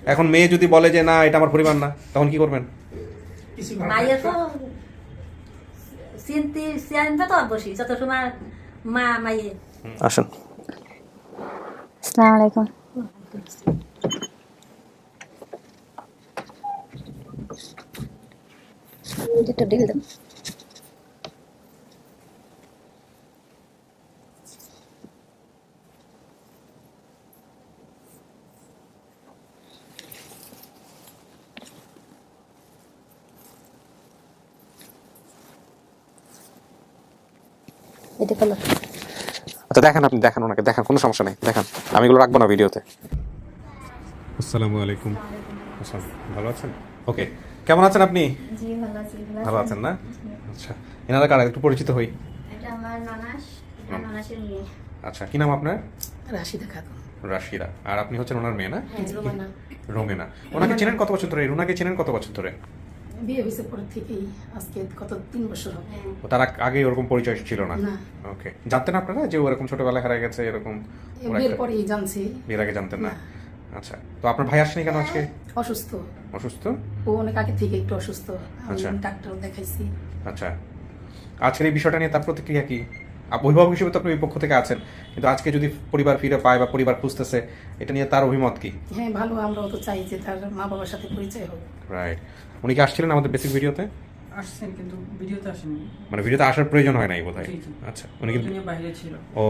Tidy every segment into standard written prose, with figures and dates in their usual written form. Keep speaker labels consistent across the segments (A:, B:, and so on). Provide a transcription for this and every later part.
A: এখন মেয়ে যদি বলে যে না এটা আমার পরিবার না, তখন কি করবেন?
B: মায়ের তো চিন্তা তো অবশ্যই যত সময় মা মাইয়ে।
A: আসেন।
C: আসসালামু আলাইকুম। দুটো ডিল দাও। এটা হলো।
A: আচ্ছা দেখেন, আপনি দেখেন, ওনাকে দেখান, কোনো সমস্যা নেই, দেখান, আমি এগুলো রাখবো না ভিডিওতে। আসসালামু আলাইকুম। আসসালাম, ভালো আছেন? ওকে, কেমন আছেন আপনি?
C: জি ভালো আছি।
A: ভালো আছেন না? আচ্ছা, এনারা কারা একটু পরিচিত হই।
C: এটা আমার ননাস, এটা ননাসের মেয়ে।
A: আচ্ছা, কি নাম আপনার?
B: রাশিদা খাতুন।
A: রাশিদা। আর আপনি হচ্ছেন ওনার মেয়ে না?
B: রোমানা।
A: রোমেনা। ওনাকে চেনেন কত বছর ধরে? রুনাকে চেনেন কত বছর ধরে?
B: বিয়ে হয়েছে পর থেকেই আজকে কত 3 বছর হবে।
A: ও, তার আগে ওরকম পরিচয় ছিল না?
B: না।
A: ওকে, জানতেন আপনারা যে ওরকম ছোটবেলায় হারা গেছে এরকম? ওর
B: বিয়ের
A: একটা-
B: পরেই জানছি।
A: বিয়ের আগে জানতেন না? আচ্ছা, তো আপনার ভাই আসেনি কেন আজকে?
B: অসুস্থ,
A: অসুস্থ?
B: ও অনেক আগে থেকে একটু অসুস্থ।
A: আচ্ছা।
B: আমি ডাক্তার দেখাইছি।
A: আচ্ছা, আজকের এই বিষয়টা নিয়ে তার প্রতিক্রিয়া কি? অভিভাবক হিসেবে তো আপনি ওই পক্ষ থেকে আছেন, কিন্তু আজকে যদি পরিবার ফিরে পায় বা পরিবার খুঁজতেছে, এটা নিয়ে তার অভিমত কি?
B: হ্যাঁ ভালো, আমরাও তো চাই যে তার মা বাবার সাথে পরিচয় হোক।
A: রাইট। উনি কি আসছিলেন আমাদের বেসিক ভিডিওতে?
D: আসছেন কিন্তু ভিডিওতে আসেনি।
A: মানে ভিডিওতে আসার প্রয়োজন হয় নাই বোধহয়।
D: জি, জি।
A: আচ্ছা, উনি কিন্তু
D: ওকে নিয়ে বাইরে ছিল।
A: ও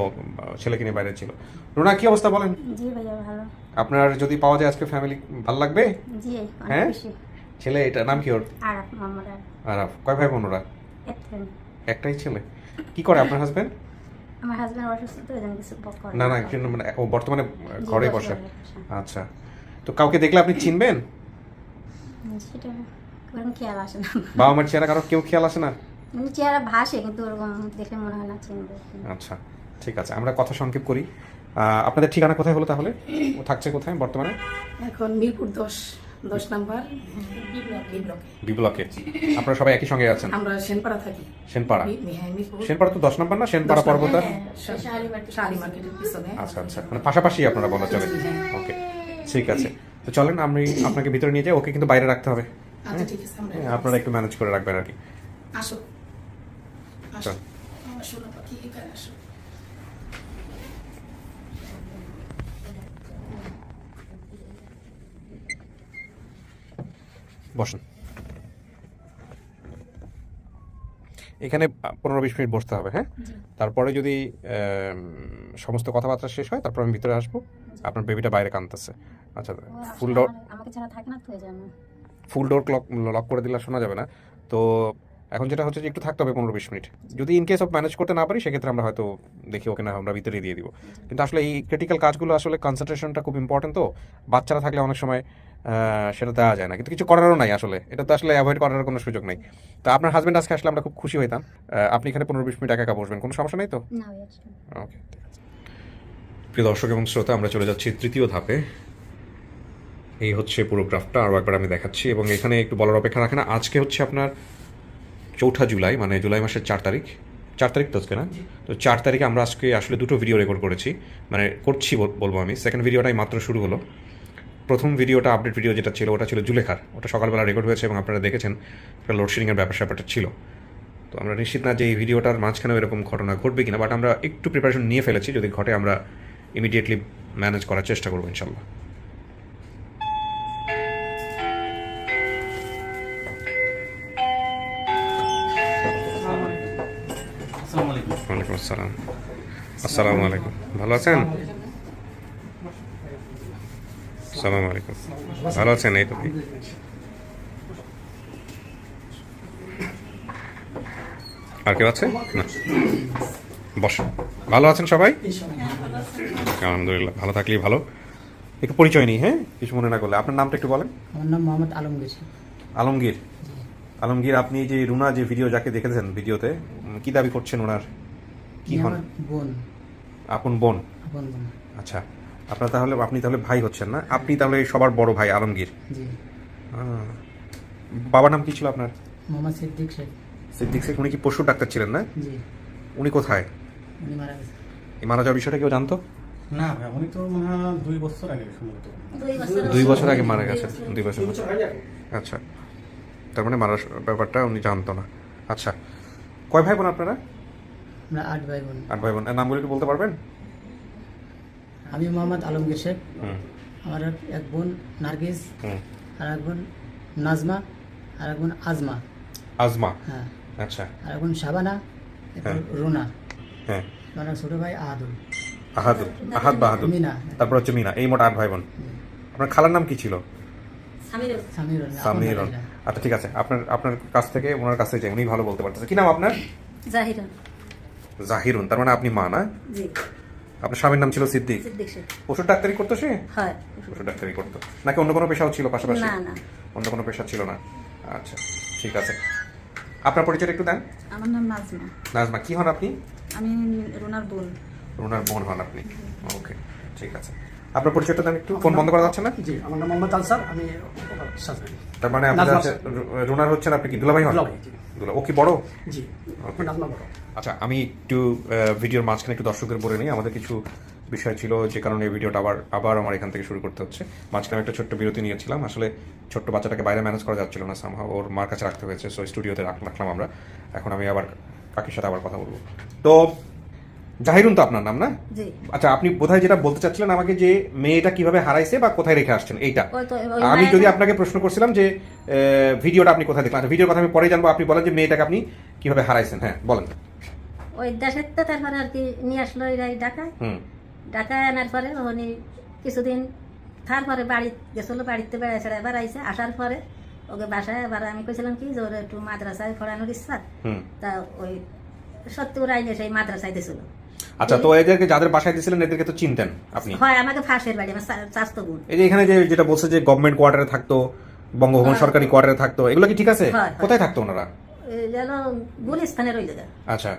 A: ছেলেকে নিয়ে বাইরে ছিল। রুনা, কি অবস্থা বলেন?
C: জি ভাইয়া ভালো।
A: আপনার যদি পাওয়া যায় আজকে ফ্যামিলি, ভালো লাগবে?
C: জি
A: হ্যাঁ?
C: অনেক বেশি।
A: ছেলে, এটা নাম কি ওর?
C: আরাফ মোহাম্মদ আরাফ।
A: আরাফ। কয় ভাই বোন ওরা?
C: একজন।
A: একটাই ছেলে। কি করে আপনার হাজবেন্ড?
C: আমার হাজবেন্ড অসুস্থ তো এজন্য কিছু করে
A: না না, একজন মানে ও বর্তমানে
C: জি,
A: ঘরে
C: বসে
A: বসে।
C: বসে।
A: আচ্ছা, তো কাউকে দেখলে আপনি চিনবেন?
C: সেটা ওরকম খেয়াল আসে না।
A: বাবা মার চেহারা কারো কেউ খেয়াল আসে না?
C: এমনি চেহারা ভাসে কিন্তু ওরকম দেখলে মনে হয় না চিনবে।
A: আচ্ছা, ঠিক আছে, আমরা কথা সংক্ষেপ করি। আপনাদের ঠিকানা কোথায় হলো তাহলে? ও থাকছে কোথায় বর্তমানে?
B: এখন মিরপুর 10 নাম্বার বি ব্লকে।
A: বি ব্লকে। আপনারা সবাই একই সঙ্গে আছেন?
B: আমরা সেনপাড়া থাকি।
A: সেনপাড়া?
B: হ্যাঁ, মিরপুর।
A: সেনপাড়া তো 10 নম্বর না? সেনপাড়া পর্বত।
B: শাহালি মার্কেটের পিছনে।
A: আচ্ছা আচ্ছা, মানে পাশাপাশি আপনারা বলা চলে। ওকে, ঠিক আছে, তো চলেন আমি আপনাকে ভিতরে নিয়ে যাই। ওকে কিন্তু বাইরে রাখতে হবে।
B: আচ্ছা ঠিক আছে, আমরা
A: হ্যাঁ, আপনারা একটু ম্যানেজ করে রাখবেন আর কি।
B: আসো আসো
A: চল।
B: আমার সোনা পাখি, এখানে আসো।
A: বসেন। এখানে 15-20 মিনিট বসতে হবে, হ্যাঁ? তারপরে যদি সমস্ত কথাবার্তা শেষ হয়, তারপর আমি ভিতরে আসবো। আপনার বেবিটা বাইরে কাঁদতেছে। আচ্ছা, ফুল ডোর,
C: আমাকে ছাড়া থাকে না তো এজন্য।
A: ফুল ডোর লক করে দিলে শোনা যাবে না। তো এখন যেটা হচ্ছে যে একটু থাকতে হবে 15-20 মিনিট। যদি ইন কেস অফ ম্যানেজ করতে না পারি, সেক্ষেত্রে আমরা হয়তো দেখি ওকে না আমরা ভিতরে দিয়ে দিব। কিন্তু আসলে এই ক্রিটিক্যাল কাজগুলো আসলে কনসেন্ট্রেশনটা খুব ইম্পর্টেন্ট। তো বাচ্চারা থাকলে অনেক সময় সেটা দেওয়া যায় না, কিন্তু কিছু করারও নাই আসলে। এটা তো আসলে অ্যাভয়েড করার কোনো সুযোগ নেই। তো আপনার হাজব্যান্ড আজকে আসলে আমরা খুব খুশি হইতাম। আপনি এখানে 15-20 মিনিট একা একা বসবেন, কোনো সমস্যা নেই তো?
C: না ভাইয়া।
A: ওকে, প্রিয় দর্শক এবং শ্রোতা, আমরা চলে যাচ্ছি তৃতীয় ধাপে। এই হচ্ছে পুরো গ্রাফটা, আরও একবার আমি দেখাচ্ছি। এবং এখানে একটু বলার অপেক্ষা রাখে না, আজকে হচ্ছে আপনার 4 জুলাই, মানে জুলাই মাসের 4 তারিখ। 4 তারিখ তো আজকে না? তো 4 তারিখে আমরা আজকে আসলে 2টো ভিডিও রেকর্ড করেছি, মানে করছি বলবো আমি। সেকেন্ড ভিডিওটাই মাত্র শুরু হলো। প্রথম ভিডিওটা, আপডেট ভিডিও যেটা ছিল, ওটা ছিল জুলেখার। ওটা সকালবেলা রেকর্ড হয়েছে এবং আপনারা দেখেছেন একটা লোডশেডিংয়ের ব্যাপারটা ছিল। তো আমরা নিশ্চিত না যে এই ভিডিওটার মাঝখানেও এরকম ঘটনা ঘটবে কিনা, বাট আমরা একটু প্রিপারেশন নিয়ে ফেলেছি। যদি ঘটে আমরা ইমিডিয়েটলি ম্যানেজ করার চেষ্টা করবো ইনশাল্লাহ।
D: আসসালামু আলাইকুম।
A: ওয়ালাইকুম আসসালাম। আসসালামু আলাইকুম, ভালো আছেন? আসসালামু আলাইকুম, ভালো আছেন? এই তো ভাই। আর কেউ আছে না? বস। ভালো আছেন সবাই? আলহামদুলিল্লাহ, ভালো থাকলেই ভালো। একটু পরিচয় নিই, হ্যাঁ, কিছু মনে না করলে। আপনার নামটা একটু বলেন।
E: আমার নাম মোহাম্মদ আলমগীর।
A: আলমগীর। আলমগীর, আপনি যে রুনা যে ভিডিও যাকে দেখেছেন ভিডিওতে, কি দাবি করছেন ওনার? কি হন?
E: আমার বোন,
A: আপন বোন?
E: বোন বোন।
A: আচ্ছা, আপনি তাহলে ভাই হচ্ছেন না? আপনি তাহলে সবার বড় ভাই আলমগীর।
E: জি।
A: বাবার নাম কি ছিল আপনার?
E: মোহাম্মদ সিদ্দিক শেখ।
A: সিদ্দিক শেখ। উনি কি পশুর ডাক্তার ছিলেন না?
E: জি।
A: উনি কোথায়?
E: উনি মারা গেছে।
A: এই মারা যাওয়ার বিষয়টা কেউ জানতো?
D: না ভাই উনি তো মনে হয় 2 বছর আগে সম্ভবত
A: 2 বছর আগে মারা গেছেন 2 বছর আচ্ছা, তার মানে মারার ব্যাপারটা উনি জানতো না। আচ্ছা, কয় ভাই বোন আপনারা?
E: আমরা 8 ভাই বোন।
A: 8 ভাই বোন। এর নামগুলো একটু বলতে পারবেন?
E: আমি মোহাম্মদ আলমগীর শেখ,
A: হুম
E: আমার এক বোন নার্গিস,
A: হুম।
E: আর এক বোন নাজমা, আর এক বোন আজমা।
A: আজমা।
E: হ্যাঁ,
A: আচ্ছা।
E: আর এক বোন শাবানা, এরপর
A: হ্যাঁ।
E: রুনা,
A: হ্যাঁ।
E: আমার ছোট ভাই আহাদুল,
A: আহাদ বাহাদুর,
E: মিনা,
A: তারপর হচ্ছে মিনা। এই মোট 8 ভাই বোন। আপনার খালার নাম কি ছিল?
E: সামিরুল।
A: সামিরুল। আচ্ছা ঠিক আছে, আপনার কাছ থেকে ওনার কাছে যাই, উনি ভালো বলতে পারতেছে। কি নাম আপনার?
C: জাহিরা।
A: জাহিরুন। তার মানে আপনি মা না?
C: জি,
A: আপনার স্বামীর নাম ছিল সিদ্দিক।
C: সিদ্দিক শেখ।
A: পশুর ডাক্তারি করতো সে?
C: হয়।
A: পশুর ডাক্তারি করতো নাকি অন্য কোনো পেশাও ছিল পাশাপাশি?
C: না না,
A: অন্য কোনো পেশা ছিল না। আচ্ছা ঠিক আছে, আপনার পরিচয় একটু দেন।
F: আমার নাম নাজমা,
A: নাজমা। কি হন আপনি?
F: আমি রুনার বোন।
A: রুনার বোন হন আপনি। ওকে ঠিক আছে, আপনার পরিচয়টা দেন একটু। ফোন বন্ধ করা যাচ্ছে না?
G: জি, আমার নাম মোহাম্মদ আনসার, আমি শাহজাহান।
A: তার মানে আপনার
G: নাজমা।
A: হচ্ছে রুনার হচ্ছেন আপনি কি দুলাভাই হন?
G: দুলাভাই, জি।
A: দুলা। ও কি বড়?
G: জি,
A: Okay.
G: নাজমা বড়।
A: আচ্ছা, আমি একটু ভিডিওর মাঝখানে একটু দর্শকের বলে নিই। আমাদের কিছু বিষয় ছিল যে কারণে এই ভিডিওটা আবার আমার এখান থেকে শুরু করতে হচ্ছে। মাঝখানে একটা ছোট্ট বিরতি নিয়েছিলাম। আসলে ছোট্ট বাচ্চাটাকে বাইরে ম্যানেজ করা যাচ্ছিল না, সামহাও ওর মার কাছে রাখতে হয়েছে। সো স্টুডিওতে রাখলাম আমরা। এখন আমি আবার কাকির সাথে আবার কথা বলবো। তো জাহিরুন তো আপনার নাম না?
C: জি।
A: আচ্ছা, আপনি বোধহয় যেটা বলতে চাচ্ছিলেন আমাকে, যে মেয়েটা কিভাবে হারাইছে বা কোথায় রেখে আসছেন এইটা।
C: ওই
A: আমি যদি
C: মায়ের-
A: আপনাকে প্রশ্ন করছিলাম যে ভিডিওটা আপনি কোথায় দেখলেন, আচ্ছা ভিডিওর কথা আমি পরে জানবো। আপনি বলেন যে মেয়েটাকে আপনি কিভাবে হারাইছেন। হ্যাঁ বলেন।
C: ওই দেশের তো তারপরে আর কি নিয়ে আসলো এরা ঢাকায়।
A: হুম
C: ঢাকায় আনার পরে উনি কিছুদিন তারপরে বাড়ি গেছিল, বাড়িতে বেড়াইছে, এবার আইসে। আসার পরে ওকে বাসায় এবার আমি কইছিলাম কি যে ওর একটু মাদ্রাসায় পড়ানোর ইচ্ছা।
A: হুম।
C: তা ওই সত্যি ওরা আইনে সেই মাদ্রাসায় দিয়েছিল।
A: আচ্ছা, তো এদেরকে যাদের বাসায় দিয়েছিলেন এদেরকে তো চিনতেন আপনি?
C: হয় আমাকে ফাঁসের বাড়ি, আমার চাস্তো বোন।
A: এই যে এখানে যেটা বলছে যে গভর্নমেন্ট কোয়ার্টারে থাকতো, বঙ্গভবন সরকারি কোয়ার্টারে থাকতো, এগুলো কি ঠিক আছে?
C: হয়, হয়।
A: কোথায় থাকতো ওনারা?
C: যেন গুলিস্তানের ওই জায়গা।
A: আচ্ছা,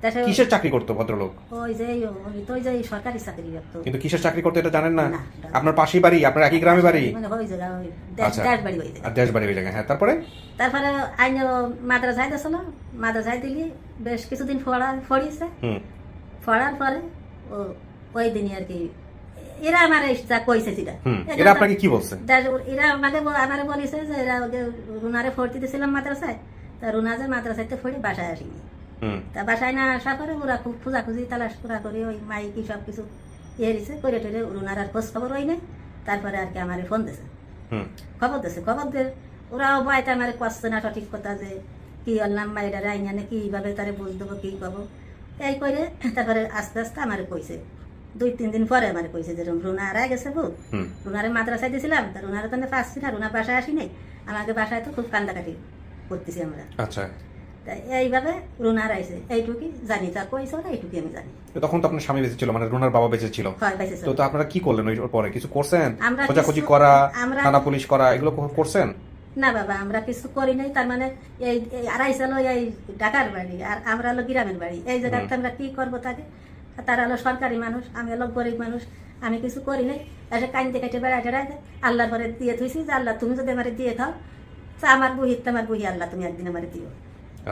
C: দেশে
A: কিসের চাকরি করতো ভদ্রলোক?
C: ওই যে উনি তো ওই যে সরকারি চাকরি করতো।
A: কিন্তু কিসের চাকরি করতো এটা জানেন না?
C: না।
A: আপনার পাশেই বাড়ি, আপনার একই গ্রামে বাড়ি?
C: মানে ওই জায়গা ওই
A: আচ্ছা।
C: দেশ বাড়ি ওই জায়গা।
A: আর দেশ বাড়ি ওই জায়গায়। হ্যাঁ, তারপরে?
C: তারপরে আইনে মাদ্রাসায় দিয়েছিল, মাদ্রাসায় দিলি বেশ কিছুদিন পড়িয়েছে।
A: হুম
C: পড়ার পরে ও ওই দিনই আর কি এরা আমার যা কইছে যেটা
A: হুম। এরা আপনাকে কি বলছে?
C: এরা আমারে বলেছে যে এরা ওকে রুনারে ভর্তি দিয়েছিলাম মাদ্রাসায়। তা রুনা যে মাদ্রাসাইতে পড়ি বাসায় আসিনি।
A: হুম
C: তা বাসায় না আসার পরে ওরা খুব খোঁজাখুঁজি তালাশ করা করে ওই মাইকি সব কিছু ইয়ে দিছে করে টরে রুনার আর খোঁজ খবর হয় না। তারপরে আর কি আমার ফোন দিছে,
A: হুম
C: খবর দিছে। খবর দিয়ে ওরাও বয়টা আমার করছে না সঠিক কথা যে কি আনলাম মাইডারে আইনানে কিভাবে তারে বুঝ দেবো কি পাবো এই করে। তারপরে আস্তে আস্তে আমার কইছে 2-3 দিন পরে আমার কইছে যে রুনা হারাই গেছে বউ।
A: হুম।
C: রুনারে মাদ্রাসায় দিয়েছিলাম, তা রুনারে তো পাচ্ছি না, রুনা বাসায় আসি নাই। আমাকে বাসায় তো খুব কান্দাকাটি করতেছি আমরা।
A: আচ্ছা,
C: তাই এইভাবে রুনা হারাইছে এইটুকুই জানি, তা কইছে ওরা এইটুকুই আমি জানি।
A: তো তখন তো আপনার স্বামী বেঁচে ছিল, মানে রুনার বাবা বেঁচে ছিল।
C: হয় পাইছে
A: তো আপনারা কি করলেন ওই পরে? কিছু করছেন?
C: আমরা
A: খোঁজাখুঁজি
C: কিছু-
A: করা,
C: আমরা-
A: থানা পুলিশ করা, এগুলো করছেন?
C: না বাবা, আমরা কিছু করি নাই। তার মানে এই আড়াইশো হলো এই ঢাকার বাড়ি আর আমরা হলো গ্রামের বাড়ি। এই জায়গাতে আমরা কি করবো তাকে? তারা হলো সরকারি মানুষ, আমি হলো গরিব মানুষ। আমি কিছু করি নাই, এসে কাইনতে কাটে বেড়ায় টেড়ায় আল্লাহর পরে দিয়ে থুইছি যে আল্লাহ তুমি যদি আমার দিয়ে থাও তা আমার বুহি আল্লাহ তুমি একদিন আমার দিও।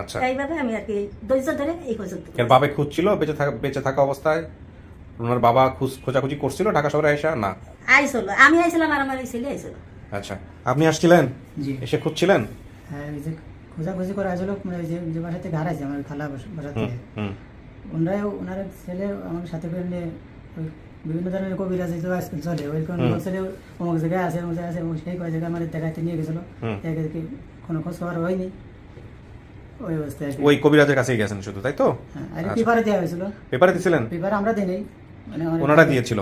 A: আচ্ছা,
C: এইভাবে আমি আর কি ধৈর্য ধরে এই পর্যন্ত
A: এর বাবা খুঁজছিল বেঁচে থাকা অবস্থায়? রুনার বাবা খোঁজাখুঁজি করছিল ঢাকা শহরে আইসা? না,
C: আইসল, আমি আইছিলাম আর আমার ছেলে আইসল।
A: আচ্ছা, আপনি আসছিলেন?
E: জি।
A: এসে খুঁজছিলেন?
E: হ্যাঁ, এই যে খোঁজাখুঁজি করে আসলো, মানে যে বাসা থেকে হারাইছে আমার খালা বাসা
A: হুম
E: থেকে।
A: হুম
E: ওনার ছেলে আমার সাথে করে নিয়ে ওই বিভিন্ন ধরনের কবিরাজ তো আজকাল চলে, ওই কোন ছেলে অমুক জায়গায় আছে অমুক জায়গায় আছে, এবং সেই কয় জায়গায় আমাদের দেখাইতে নিয়ে গেছিলো।
A: হুম।
E: এদেরকে কোনো খোঁজ খবর হয়নি, ওই অবস্থায় আর কি।
A: ওই কবিরাজের কাছেই গেছেন শুধু, তাই তো?
E: হ্যাঁ, আর
A: আচ্ছা।
E: পেপারে দেওয়া হয়েছিল।
A: পেপারে দিছিলেন?
E: পেপার আমরা দিই নাই, মানে
A: ওনারা দিয়েছিল?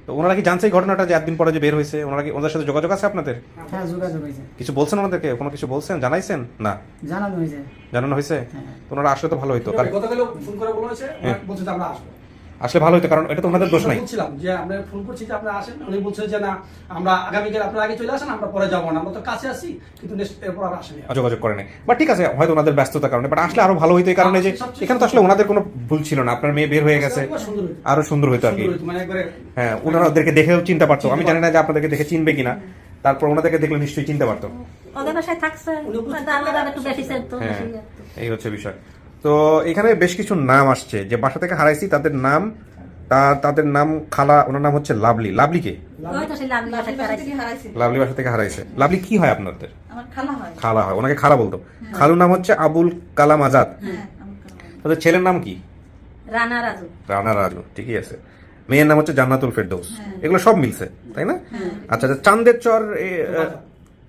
A: তো ওনারা কি জানছে এই ঘটনাটা যে একদিন পরে যে বের হয়েছে? ওনাদের সাথে যোগাযোগ আছে আপনাদের?
E: হ্যাঁ, যোগাযোগ হয়েছে,
A: কিছু বলছেন ওনাদেরকে? কোনো কিছু বলছেন, জানাইছেন? না,
E: জানানো হয়েছে।
A: জানানো হয়েছে?
E: হ্যাঁ।
A: তো ওনারা আসলে তো ভালো হইতো, কারণ
G: গতকালও ফোন করে বলা হয়েছে,
A: হ্যাঁ।
G: বলছে যে আমরা আসবো।
A: আসলে ভালো হইতো, কারণ এটা তো ওনাদের দোষ নাই।
G: আমরা বলছিলাম যে আমরা ফোন করছি যে আপনারা আসেন, উনি বলছে যে না আমরা আগামীকাল আপনারা আগে চলে আসেন, আমরা পরে যাবো না, আমরা তো কাছে আসি, কিন্তু এরপর আর আসেনি।
A: যোগাযোগ করে নাই, বাট ঠিক আছে, হয়তো ওনাদের ব্যস্ততার কারণে। বাট আসলে আরো ভালো হইতো এই কারণে যে এখানে তো আসলে ওনাদের কোনো ভুল ছিল না। আপনার মেয়ে বের হয়ে গেছে,
G: সুন্দর হইতো।
A: আরো সুন্দর হইতো আর কি।
G: সুন্দর হইতো, মানে একবারে
A: হ্যাঁ, ওনারা ওদেরকে দেখেও চিনতে পারতো। আমি জানি না যে আপনাদেরকে দেখে চিনবে কিনা, তারপর ওনাদেরকে দেখলে নিশ্চয়ই চিনতে পারতো।
C: ওদের বাসায় থাকছে, আমরা একটু বেশি চেনতো,
A: হ্যাঁ,
C: বেশি জানতো।
A: এই হচ্ছে বিষয়। তো এখানে বেশ কিছু নাম আসছে যে বাসা থেকে হারাইছি, তাদের নাম তাদের নাম খালা, ওনার নাম হচ্ছে লাভলি। লাভলি কে?
C: ওই তো সেই লাভলি বাসা করাইছে।
A: লাভলি বাসা থেকে হারাইছে। লাভলি কি হয় আপনাদের?
F: আমার খালা হয়।
A: খালা হয়, ওনাকে খালা বলতো। খালুর নাম হচ্ছে আবুল কালাম আজাদ।
F: হ্যাঁ, আমার খালা হয়।
A: তাদের ছেলের নাম কি?
C: রানা রাজু।
A: রানা রাজু, ঠিকই আছে। মেয়ের নাম হচ্ছে জান্নাতুল ফেরদৌস। এগুলো সব মিলছে, তাই না? আচ্ছা আচ্ছা, চান্দের চর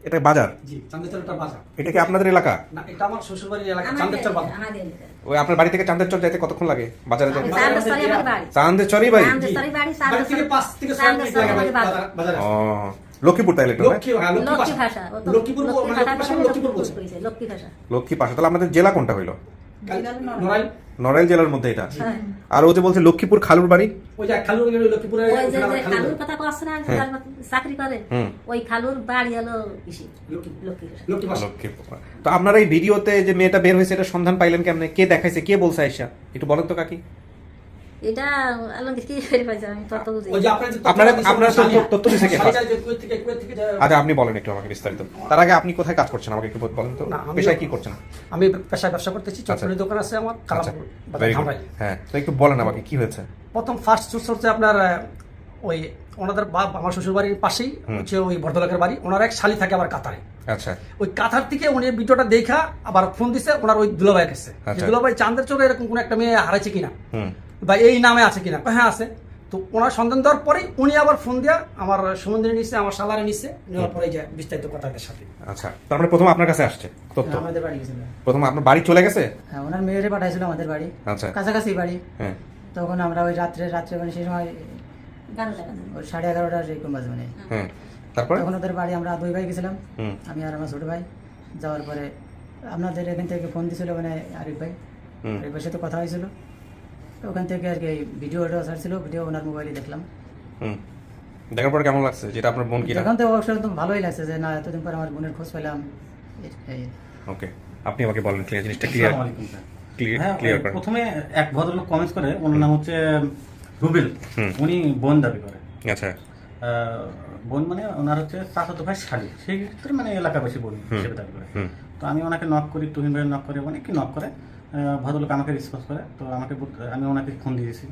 A: এটা বাজার,
G: জি, চান্দেশ্বর একটা বাজার।
A: এটা কি আপনাদের এলাকা?
G: না, এটা আমার শ্বশুরবাড়ির এলাকা,
C: আমাদের
G: চান্দেশ্বর বাজার।
C: আমাদের এলাকা।
A: ওই আপনার বাড়ি থেকে চান্দের চর যাইতে কতক্ষণ লাগে বাজারে যেতে?
C: চান্দেশ্বরী আমার বাড়ি।
A: চান্দের চরই বাড়ি?
C: চান্দেশ্বরী বাড়ি,
G: বাড়ি থেকে 5 থেকে 6 মিনিট লাগে বাজারে।
A: ও, লক্ষ্মীপুর তাইলে তো, না?
G: লক্ষ্মী, হ্যাঁ, লক্ষ্মী
C: লক্ষ্মী
G: ভাষা।
C: ভাষা। ও তো
G: লক্ষ্মীপুর
C: লক্ষ্মী
G: মানে
C: ভাষা
G: ভাষা
C: বলে
G: লক্ষ্মীপুর বলছে।
C: কইছে, লক্ষ্মী ভাষা।
A: লক্ষ্মী পাশা। তাহলে আপনাদের জেলা কোনটা হইলো?
G: নড়াইল,
A: নড়াইল জেলার মধ্যে এটা।
C: হ্যাঁ।
A: আর ও যে বলছে লক্ষ্মীপুর খালুর বাড়ি,
G: ওই যে খালুর লক্ষ্মীপুরে
C: ওই যে খালুর কথা কষ্ট না, চাকরি করে, ওই খালুর বাড়ি হলো ইসি, লক্ষ্মী ভাষা।
G: লক্ষ্মী ভাষা।
A: লক্ষ্মীপুর। তো আপনারা এই ভিডিওতে যে মেয়েটা বের হয়েছে এটা সন্ধান পাইলেন কেমনে? কে দেখাইছে, কে বলছে আইসা? একটু বলেন তো কাকি।
C: এটা আলমগীর কি করে পাইছে, আমি তত বুঝি
G: ওই যে
C: না।
A: আপনারা তথ্য দিছে কে?
G: শাড়ি চাই, কুয়েত থেকে যা-
A: আচ্ছা, আপনি বলেন একটু আমাকে বিস্তারিত। তার আগে আপনি কোথায় কাজ করছেন আমাকে একটু বলেন তো।
G: না, আমি-
A: পেশায় কি করছেন?
G: আমি পেশায় ব্যবসা করতেছি, চটপটি দোকান আছে আমার,
A: আচ্ছা,
G: কালামপুর বাজার,
A: very good।
G: ধামরাই।
A: হ্যাঁ, তো একটু বলেন আমাকে কি হয়েছে।
G: প্রথম ফার্স্ট সোর্স হচ্ছে আপনার ওই ওনাদের আমার শ্বশুর বাড়ির পাশেই হচ্ছে ওই ভদ্রলোকের বাড়ি, ওনার এক শালি থাকে আবার কাতারে।
A: আচ্ছা
G: ওই কাতার থেকে উনি ভিডিওটা দেখা আবার ফোন দিছে ওনার ওই দুলাভাইয়ের কাছে,
A: আচ্ছা।
G: দুলাভাই চান্দের চোখে এরকম কোন একটা মেয়ে হারাইছে কিনা
A: হুম
G: বা এই নামে আছে কিনা। হ্যাঁ আছে। তো ওনার সন্ধান দেওয়ার পরেই উনি আবার ফোন দিয়া আমার সুমন্দিরে নিচ্ছে, আমার সালারে নিচ্ছে, নেওয়ার পরে যে বিস্তারিত কথা এদের সাথে।
A: আচ্ছা, তার মানে প্রথম আপনার কাছে আসছে তথ্য?
E: আমাদের বাড়ি গেছিল।
A: প্রথম আপনার বাড়ি চলে গেছে?
E: হ্যাঁ, ওনার মেয়েরে পাঠাইছিল আমাদের বাড়ি,
A: আচ্ছা।
E: কাছাকাছি বাড়ি।
A: হ্যাঁ
E: তখন আমরা ওই রাত্রে মানে সেই সময়
C: 11টা
E: ওই 11:30 এরকম বাজে মানে।
A: হ্যাঁ, তারপরে?
E: তখন ওদের বাড়ি আমরা 2 ভাই গেছিলাম,
A: হুম
E: আমি আর আমার ছোট ভাই। যাওয়ার পরে আপনাদের এখান থেকে ফোন দিছিল মানে আরিফ ভাই,
A: হুম
E: আরিফ ভাইয়ের সাথে কথা হয়েছিল। তো ওখান থেকে আর কি এই ভিডিওটা ছাড়ছিল, ভিডিও ওনার মোবাইলে দেখলাম।
A: হুম দেখার পর কেমন লাগছে যেটা আপনার বোন কিনা?
E: তখন তো অবশ্যই একদম ভালোই লাগছে যে না এতদিন পর আমার বোনের খোঁজ পেলাম। এই-
A: ওকে, আপনি আমাকে বলেন ক্লিয়ার জিনিসটা ক্লিয়ার
D: আসসালামু আলাইকুম স্যার।
A: ক্লিয়ার ক্লিয়ার করেন।
D: প্রথমে এক ভদ্রলোক কমেন্টস করে, ওনার নাম হচ্ছে রুবেল।
A: হুম।
D: উনি বোন দাবি করে।
A: আচ্ছা
D: বোন মানে ওনার হচ্ছে চাচাতো ভাই শালী, সেই ক্ষেত্রে মানে এলাকাবাসী বোন হিসেবে দাবি করে।
A: হুম
D: তো আমি ওনাকে নক করি, তুহিন ভাই নক করে, অনেকে নক করে। ভদ্রলোক আমাকে রেসপন্স করে, তো আমাকে আমি ওনাকে ফোন দিয়েছি।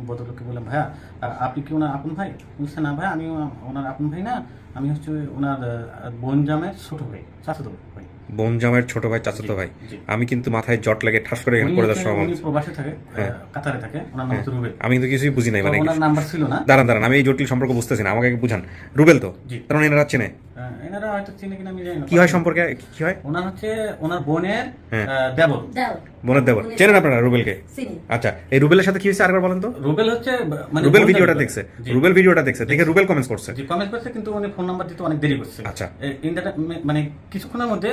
D: ভদ্রলোককে বললাম, ভাইয়া আপনি কি ওনার আপন ভাই? বলছে না ভাই, আমি ওনার আপন ভাই না, আমি হচ্ছে ওনার বোন জামের ছোট ভাই, চাচাতো ভাই।
A: বোন জামাইয়ের ছোট ভাই, চাচাতো ভাই।
D: জি।
A: আমি কিন্তু মাথায় জট লেগে ঠাস করে এখানে
D: উনি
A: পড়ে যাওয়ার
D: হচ্ছে-
A: সম্ভাবনা
D: উনি
A: আছে।
D: প্রবাসে থাকে,
A: হ্যাঁ।
D: কাতারে থাকে, ওনার নাম হচ্ছে রুবেল।
A: আমি কিন্তু কিছুই বুঝি নাই,
D: তো
A: মানে
D: ওনার নাম্বার ছিল না।
A: দাঁড়ান দাঁড়ান, আমি এই জটিল সম্পর্ক বুঝতেছি না, আমাকে বুঝান। রুবেল তো,
D: জি।
A: তার মানে এনারা চেনে?
D: এনারা হয়তো চিনে কিনা আমি জানি না।
A: কি হয় সম্পর্কে, কি হয়?
D: ওনার হচ্ছে ওনার বোনের
A: হ্যাঁ।
D: দেবর।
C: দাও
A: বোনের দেবর। চেনেন আপনারা রুবেলকে?
C: চিনি।
A: আচ্ছা, এই রুবেলের সাথে কি হয়েছে আরেকবার বলেন তো।
D: রুবেল হচ্ছে মানে
A: রুবেল
D: বোন
A: ভিডিওটা
D: দাবি করে।
A: দেখছে,
D: জি।
A: রুবেল ভিডিওটা দেখছে, দেখে রুবেল কমেন্টস করছে।
D: জি, কমেন্ট করছে, কিন্তু উনি ফোন নাম্বার দিতে অনেক দেরি করছে।
A: আচ্ছা।
D: মানে কিছুক্ষণের মধ্যে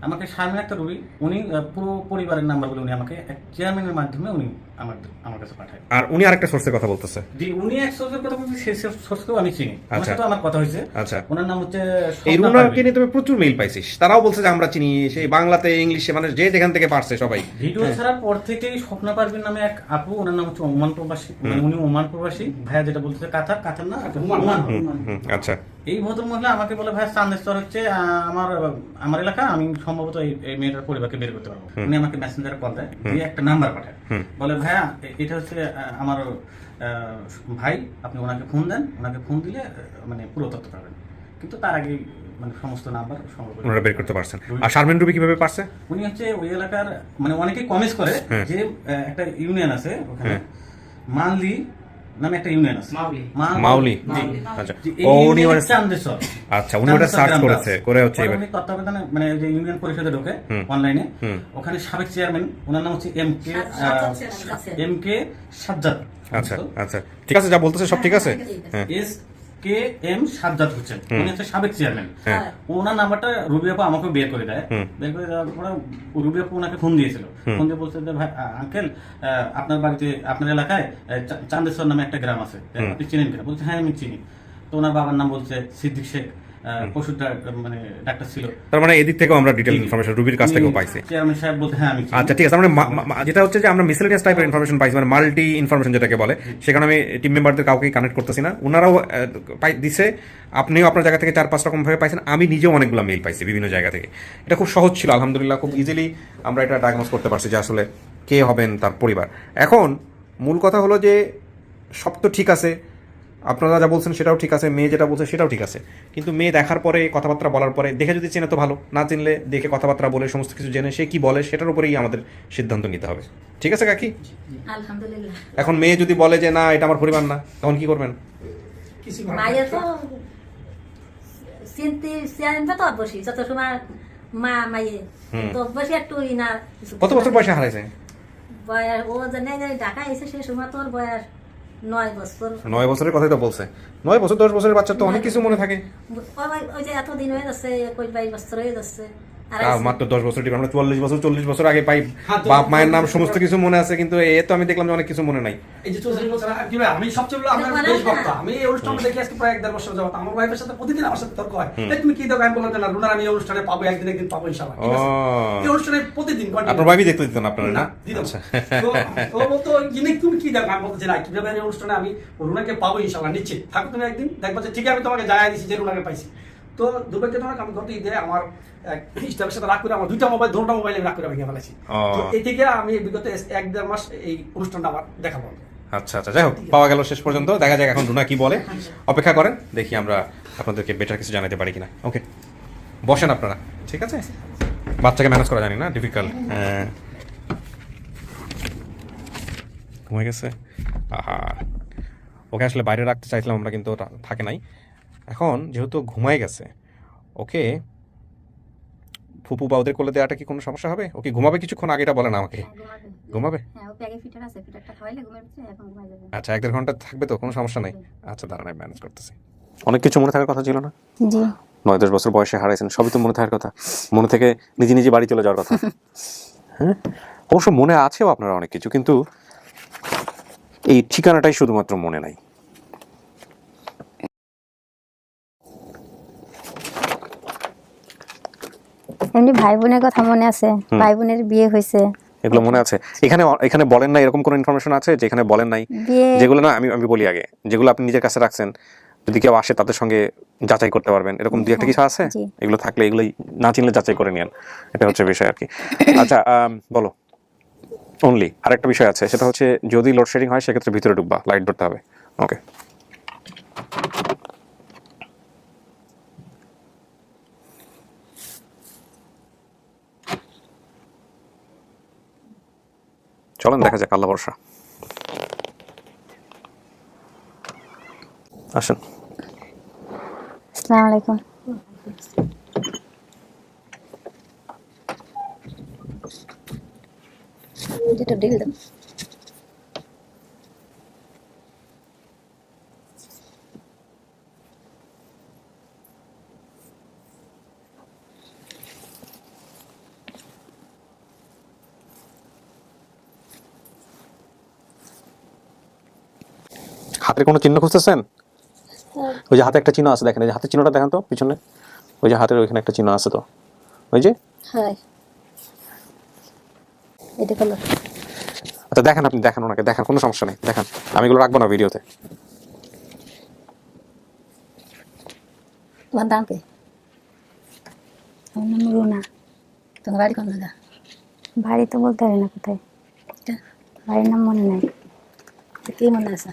D: আমাকে শারমিন একটা রুবি, উনি পুরো পরিবারের নাম্বারগুলো উনি আমাকে এক চেয়ারম্যানের মাধ্যমে উনি আমার কাছে পাঠায়।
A: আর উনি আরেকটা সোর্সের কথা বলতেছে।
D: জি, উনি এক সোর্সের কথা বলছি, সেই সোর্সকেও আমি চিনি। ওনার
A: আচ্ছা।
D: সাথে আমার কথা হয়েছে।
A: আচ্ছা।
D: ওনার নাম হচ্ছে
A: এই
D: স্বপ্না
A: রুনাকে
D: পারভীন।
A: নিয়ে তুমি প্রচুর মেইল পাইছিস, তারাও বলছে যে আমরা চিনি, সেই বাংলাতে ইংলিশে, মানে যে যেখান থেকে পারছে সবাই।
D: ভিডিও ছাড়ার পর থেকেই স্বপ্না পারভীন নামে এক আপু, ওনার নাম হচ্ছে ওমান প্রবাসী, মানে উনি ওমান প্রবাসী। ভাইয়া যেটা বলতেছে কাতার না, ওমান।
A: আচ্ছা
D: এই ভদ্র মহিলা আমাকে বলে, ভাই চান্দেশ্বর হচ্ছে আমার এলাকা, আমি সম্ভবত এই মেয়েটার পরিবারকে বের করতে পারবো। উনি আমাকে মেসেঞ্জারে কল দেয়, দিয়ে একটা নাম্বার পাঠায়, বলে ভাইয়া এটা হচ্ছে আমার ভাই, আপনি ওনাকে ফোন দেন, ওনাকে ফোন দিলে মানে পুরো তথ্য পাবেন। কিন্তু তার আগে মানে সমস্ত নাম্বার সংগ্রহ করে
A: ওনারা বের করতে পারছেন। আর শারমিন রুবি কিভাবে পারছে?
D: উনি হচ্ছে ওই এলাকার মানে অনেকে কমেন্টস করে
A: হ্যাঁ।
D: যে একটা ইউনিয়ন আছে ওখানে, মানলি নামে একটা ইউনিয়ন আছে,
A: মাউলি।
D: জি।
A: আচ্ছা,
D: যে এই
A: ও উনি
D: ইউনিয়নের
A: ওটা-
D: চান্দেশ্বর।
A: আচ্ছা, উনি ওটা সার্চ করেছে, করে হচ্ছে
D: পরে
A: এবার।
D: উনি তত্ত্বাবধানে মানে যে ইউনিয়ন পরিষদে ঢোকে অনলাইনে, ওখানে সাবেক চেয়ারম্যান, ওনার নাম হচ্ছে এম কে সাজ্জাদ।
A: আচ্ছা আচ্ছা, ঠিক আছে, যা বলতেছে সব ঠিক আছে। হ্যাঁ
D: SKM সাজ্জাদ হচ্ছেন, উনি হচ্ছে সাবেক চেয়ারম্যান।
A: হ্যাঁ।
D: ওনার নাম্বারটা রুবি আপু আমাকে বের করে দেয়। বের করে দেওয়ার পরে রুবি আপু ওনাকে ফোন দিয়েছিল, ফোন দিয়ে বলছে যে ভাই আঙ্কেল, আপনার বাড়িতে আপনার এলাকায় চান্দেশ্বর নামে একটা গ্রাম আছে, আপনি চিনেন কিনা? বলছে হ্যাঁ আমি চিনি। তো ওনার বাবার নাম বলছে সিদ্দিক শেখ, পশুর মানে ডাক্তার ছিল।
A: তার মানে এদিক থেকেও আমরা ডিটেল ইনফরমেশন রুবির কাছ থেকেও পাইছি।
D: চেয়ারম্যান সাহেব বলতে হ্যাঁ আমি চিনি।
A: আচ্ছা ঠিক আছে, মানে যেটা হচ্ছে যে আমরা মিসেলেনিয়াস টাইপের ইনফরমেশন পাইছি, মানে মাল্টি ইনফরমেশন যেটাকে বলে, সেখানে আমি টিম মেম্বারদের কাউকে কানেক্ট করতেছি না, ওনারাও দিছে, আপনিও আপনার জায়গা থেকে 4-5 রকম ভাবে পাইছেন, আমি নিজেও অনেকগুলো মেইল পাইছি বিভিন্ন জায়গা থেকে। এটা খুব সহজ ছিল, আলহামদুলিল্লাহ, খুব ইজিলি আমরা এটা ডায়াগনোজ করতে পারছি যে আসলে কে হবেন তার পরিবার। এখন মূল কথা হলো যে সব তো ঠিক আছে, আপনারা যা বলছেন সেটাও ঠিক আছে, মেয়ে যেটা বলছে সেটাও ঠিক আছে, কিন্তু মেয়ে দেখার পরে কথাবার্তা বলার পরে দেখে যদি চেনে তো ভালো, না চিনলে দেখে কথাবার্তা বলে সমস্ত কিছু জেনে সে কি বলে সেটার উপরেই আমাদের সিদ্ধান্ত নিতে হবে। ঠিক আছে কাকি?
C: আলহামদুলিল্লাহ।
A: এখন মেয়ে যদি বলে যে না এটা আমার পরিবার না, তখন কি করবেন?
G: কিছু করার
C: মায়ের
G: নেই।
C: তো চিন্তা তো অবশ্যই, যত সময় মা মাইয়ে তো অবশ্যই একটু না।
A: কত বছর বয়সে হারাইছে?
C: বয়স ও জানে ঢাকা এসে সে সময় তোর বয়স 9 বছর।
A: 9 বছরের কথাই তো বলছে। 9 বছর 10 বছরের বাচ্চা তো অনেক কিছু মনে থাকে।
C: ওই যে এতদিন হয়ে যাচ্ছে, 21-22 বছর হয়ে যাচ্ছে। আর
A: মাত্র 10 বছর ডিফারেন্ট, আমরা 44 বছর 40 বছর আগে পাই।
G: হ্যাঁ,
A: বাপ মায়ের নাম সমস্ত কিছু মনে আছে, কিন্তু এ তো আমি দেখলাম যে অনেক কিছু মনে নাই।
G: এই যে 44 বছর কি ভাই, আমি সবচেয়ে বড় আপনার বেশ ভক্ত। আমি এই অনুষ্ঠানটা দেখি আজকে প্রায় 1.5 বছর যাবত। আমার ওয়াইফের সাথে প্রতিদিন আমার সাথে তর্ক হয়, এই তুমি কি দাও? আমি বললাম যে না রুনার আমি এই অনুষ্ঠানে পাবো, একদিন পাবো ইনশাআল্লাহ। ঠিক আছে,
A: ও।
G: এই অনুষ্ঠানে প্রতিদিন
A: আপনার
G: কন্টিনিউ।
A: ভাবি দেখতে দিতেন আপনারা না?
G: দিতাম।
A: আচ্ছা।
G: তো ও বলতো জিনিস তুমি কি দাও? আমি বলতে যে না কিভাবে এই অনুষ্ঠানে আমি রুনাকে পাবো ইনশাআল্লাহ, নিশ্চিত থাকো তুমি, একদিন দেখবা যে ঠিক আমি তোমাকে জানাই দিছি যে রুনাকে পাইছি। তো দুর্ভাগ্যজনক আমি গত ঈদে আমার স্টাফের সাথে রাগ করে আমার দুটো মোবাইল রাগ করে ভেঙে ফেলেছি।
A: ও।
G: তো এই থেকে আমি বিগত 1-1.5 মাস এই অনুষ্ঠানটা আমার দেখা বন্ধ।
A: আচ্ছা আচ্ছা, যাই হোক পাওয়া গেল শেষ পর্যন্ত। দেখা যাক এখন রুনা কি বলে, অপেক্ষা করেন দেখি আমরা আপনাদেরকে বেটার কিছু জানাতে পারি কিনা। ওকে, বসেন আপনারা। ঠিক আছে, বাচ্চাকে ম্যানেজ করা জানি না, ডিফিকাল্ট। ঘুমিয়ে গেছে। আহা, ওকে আসলে বাইরে রাখতে চাইছিলাম আমরা, কিন্তু ওটা থাকে নাই। এখন যেহেতু ঘুমাই গেছে, ওকে ফুপু বা ওদের কোলে দেওয়াটা কি কোনো সমস্যা হবে? ওকে ঘুমাবে কিছুক্ষণ আগে, এটা বলেন আমাকে। ঘুমাবে?
C: হ্যাঁ, ও প্যাগে ফিটার আছে, ফিটারটা খাওয়াইলে ঘুমাবে, এখন ঘুমাই যাবে।
A: আচ্ছা, 1-1.5 ঘন্টা থাকবে তো, কোনো সমস্যা নেই। আচ্ছা দাঁড়ান, আমি ম্যানেজ করতেছি। অনেক কিছু মনে থাকার কথা ছিল না?
F: জি
A: 9-10 বছর বয়সে হারাইছেন, সবই তো মনে থাকার কথা। মনে থেকে নিজে নিজে বাড়ি চলে যাওয়ার কথা। হ্যাঁ, অবশ্য মনে আছেও আপনারা অনেক কিছু, কিন্তু এই ঠিকানাটাই শুধুমাত্র মনে নাই।
F: এমনি ভাই বোনের কথা মনে আছে, ভাই বোনের বিয়ে হয়েছে,
A: এগুলো মনে আছে? এখানে এখানে বলেন না এরকম কোনো ইনফরমেশন আছে যেখানে বলেন নাই?
F: বিয়ে
A: যেগুলো না, আমি বলি আগে, যেগুলো আপনি নিজের কাছে রাখছেন, যদি কেউ আসে তাদের সঙ্গে যাচাই করতে পারবেন, এরকম দুই একটা কিছু আছে?
F: জি।
A: এগুলো থাকলে এগুলোই না চিনলে যাচাই করে নিন, এটা হচ্ছে বিষয় আর কি। আচ্ছা বলো। অনলি আরেকটা বিষয় আছে, সেটা হচ্ছে যদি লোডশেডিং হয় সেক্ষেত্রে ভিতরে ঢুকবা, লাইট ধরতে হবে। ওকে, চলেন দেখা যাক, আল্লাহ ভরসা। আসেন।
F: আসসালামু আলাইকুম।
C: যেটা ডিল দেন।
A: হাতের কোনো চিহ্ন খুঁজতেছেন? ওই যে হাতে একটা চিহ্ন আছে, দেখেন এই যে হাতের চিহ্নটা দেখেন তো পিছনে, ওই যে হাতের ওইখানে একটা চিহ্ন আছে তো, ওই যে।
C: হ্যাঁ, এটা হলো।
A: আচ্ছা দেখেন, আপনি দেখেন, ওনাকে দেখান, কোনো সমস্যা নেই, দেখান। আমি এগুলো রাখবো না ভিডিওতে।
C: তোমার দাম কি?
F: আমার নাম রুনা।
C: তোমার বাড়ি কোন জায়গা?
F: বাড়ি তো বলতে পারি না কোথায়, বাড়ির নাম মনে নাই।
C: তো কি মনে আছে?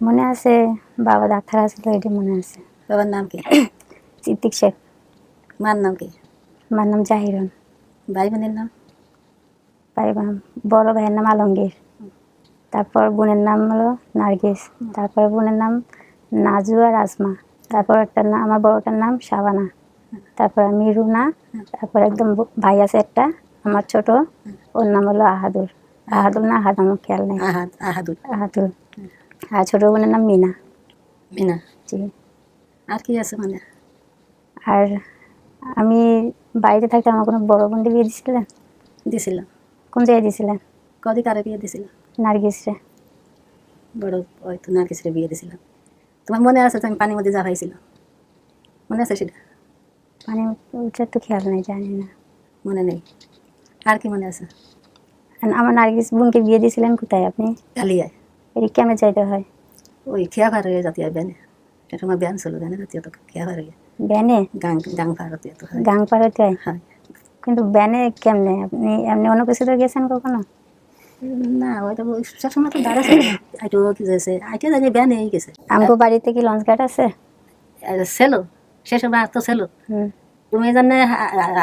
F: মনে আছে বাবা ডাক্তার আছে তো, এটি মনে আছে।
C: বাবার নাম কি?
F: সিদ্দিক শেখ।
C: মার নাম কি?
F: আমার নাম জাহিরন।
C: ভাই বোনের নাম?
F: ভাই বোন, বড় ভাইয়ের নাম আলমগীর, তারপর বোনের নাম হলো নার্গিস, তারপর বোনের নাম নাজু আর আজমা, তারপর একটা নাম আমার বড়টার নাম শাবানা, তারপর আমি রুনা, তারপর একদম ভাই আছে একটা আমার ছোট, ওর নাম হলো আহাদুল। আহাদুল না আহাদ, আমার খেয়াল নেই।
C: আহাদুল।
F: আহাদুল। আর ছোট বোনের নাম মিনা।
C: মিনা।
F: জি।
C: আর কি আছে মানে?
F: আর আমি বাড়িতে থাকতে আমার কোনো বড় বোনকে বিয়ে দিয়েছিলেন?
C: দিছিলাম।
F: কোন জায়গায় দিয়েছিলেন?
C: কদি কারে বিয়ে দিছিলাম?
F: নার্গিসরে।
C: বড় ওই তো নার্গিসরে বিয়ে দিছিলাম। তোমার মনে আছে তো আমি পানির মধ্যে যা হয়েছিলাম? মনে আছে সেটা?
F: মানে ওটা তো খেয়াল নেই, জানি না।
C: মনে নেই। আর কি মনে আছে?
F: আর আমার নার্গিস বোনকে বিয়ে দিয়েছিলেন কোথায় আপনি?
C: কালিয়ায়।
F: এই কেমন যাইতে হয়?
C: ওই খেয়া ভার হয়ে জাতীয় ব্যানে, এটা আমার ব্যান ছিল, ব্যানে জাতীয় তো খেয়া ভার হয়ে
F: ব্যানে?
C: গাং ভার হতে তো হয়।
F: গাং পাড়াতে হয়?
C: হ্যাঁ।
F: কিন্তু ব্যানে কেমনে? আপনি এমনি অন্য কিছুতে গেছেন কখনো?
C: না ওইটা সবসময় তো দাঁড়াছে আইটো কি যাচ্ছে আইটে জানি ব্যান হয়ে গেছে
F: আমগো বাড়িতে কি লঞ্চ ঘাট আছে?
C: ছিল সে সময় তো ছিল
F: হুম।
C: তুমি জানে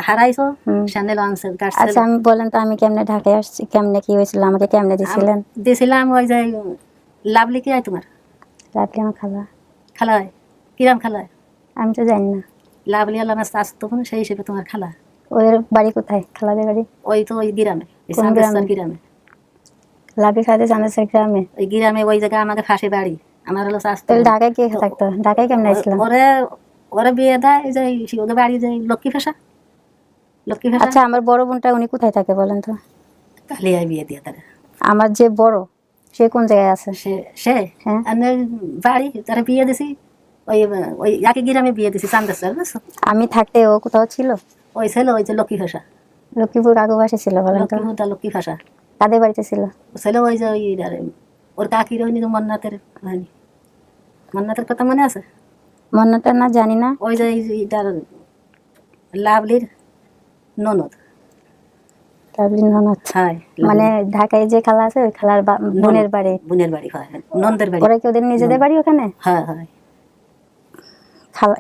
C: হারাইছো
F: হুম।
C: সামনে লঞ্চ
F: আচ্ছা আমি বলেন তো আমি কেমনে ঢাকায় আসছি, কেমনে কি হয়েছিল, আমাকে কেমনে দিছিলেন?
C: দিয়েছিলাম ওই যে লাভলি কি হয় তোমার
F: লাভলি আমার খালা।
C: খালা হয় কিরাম খালা হয়
F: আমি তো জানি না।
C: লাভলি আল্লাহ আমার চাষ তখন সেই হিসেবে তোমার খালা
F: ওদের বাড়ি কোথায়, খালাদের বাড়ি?
C: ওই তো ওই গ্রামে
F: কোন গ্রামে?
C: গ্রামে
F: লাভলি খালাদের চান্দেশ্বর গ্রামে।
C: ওই গ্রামে ওই জায়গায় আমাদের ফাঁসে বাড়ি আমার হলো চাষ
F: তাহলে ঢাকায় কে থাকতো? ঢাকায় কেমনে আসছিলাম?
C: ওরে ওরা বিয়ে দেয় যে ওদের বাড়ি যে লক্ষ্মী ফেসা
F: আচ্ছা আমার বড় বোনটা উনি কোথায় থাকে বলেন তো?
C: কালিয়ায় বিয়ে দিয়ে তারা
F: আমার যে বড় সে কোন জায়গায় আছে?
C: সে সে
F: হ্যাঁ।
C: আর বাড়ি তারা বিয়ে দিছি ওই ওই একই গ্রামে বিয়ে দিছি চান্দেশ্বর বুঝছো
F: আমি থাকতে ও কোথাও ছিল?
C: ওই ছেলে ওই যে লক্ষ্মী ভাষা
F: লক্ষ্মীপুর আগুবাসে ছিল বলেন তো?
C: লক্ষ্মী ভাষা
F: কাদের বাড়িতে ছিল?
C: ছেলে ওই যে ওই ওর কাকির ওই যে মন্নাতের কথা মনে আছে
F: মন্নাটা না জানি না।
C: ওই যে এটার লাভলির ননদ
F: লাভলি ননদ।
C: হয়
F: মানে ঢাকায় যে খালা আছে ওই খালার বোনের বাড়ি।
C: বোনের বাড়ি হয় নন্দের বাড়ি
F: ওরা কি ওদের নিজেদের বাড়ি ওখানে?
C: হ্যাঁ হয়
F: খালা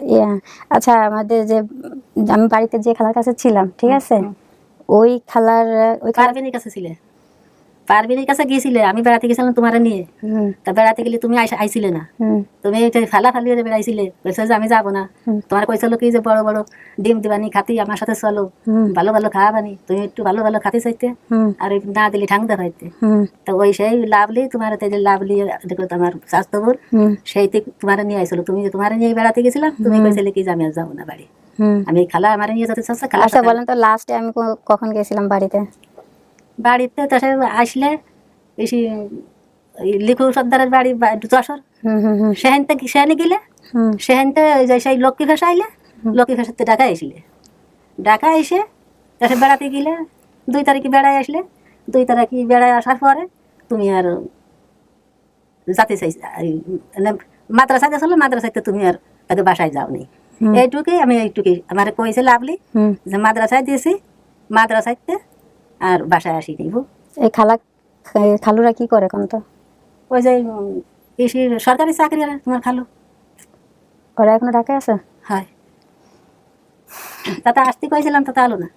F: আচ্ছা আমাদের যে আমি বাড়িতে যে খালার কাছে ছিলাম ঠিক আছে, ওই খালার ওই খালা
C: পারবিনের কাছে ছিলে পারবিনের কাছে গিয়েছিলে আমি বেড়াতে গেছিলাম তোমার নিয়ে
F: হুম
C: তা বেড়াতে গেলে তুমি আইছিলে না
F: হুম
C: তুমি ফালি বেড়াইছিলে বলছে যে আমি যাবো না তোমার কইছিল কি যে বড় বড় ডিম দিবানি খাতি আমার সাথে চলো ভালো ভালো খাওয়াবানি তুমি একটু ভালো ভালো খাতি চাইতে
F: হুম
C: আর ওই না দিলে ঠাং দেখাইতে
F: হুম
C: তো ওই সেই লাভলি তোমার যে লাভলি দেখো তোমার স্বাস্থ্যবোর
F: হুম
C: সেইতে তোমার নিয়ে আইছিল তুমি যে তোমার নিয়ে বেড়াতে গেছিলাম তুমি কইছিলে কি যে আমি আর যাবো না বাড়ি
F: হুম।
C: আমি খালা আমার নিয়ে যেতে চাচ্ছে খালা
F: আচ্ছা বলেন তো লাস্টে আমি কখন গেছিলাম বাড়িতে?
C: বাড়িতে তো সে আসলে বেশি লিখু সর্দারের বাড়ি যশোর
F: হুম হুম হুম
C: সেহানে গেলে
F: হুম
C: সেহানতে সেই লক্ষ্মী ভাষা আইলে লক্ষ্মী ভাষাতে ঢাকা আসলে ঢাকা এসে তারপরে বেড়াতে গেলে 2 তারিখে বেড়ায় আসলে 2 তারিখে বেড়ায় আসার পরে তুমি আর যাতে চাই মাদ্রাসা গেছিল মাদ্রাসাতে তুমি আর তাদের বাসায় যাও নি এইটুকুই আমি এইটুকুই আমার কইছে লাভলি
F: হুম।
C: যে মাদ্রাসায় দিয়েছি মাদ্রাসাতে আর বাসায় আসি নিব
F: এই খালুরা কি করে কোন তো?
C: ওই যে সরকারি চাকরি আর তোমার খালো
F: ওরা এখনো ঢাকায় আছে?
C: হয় তাতে আসতে কইছিলাম তাতে আলো না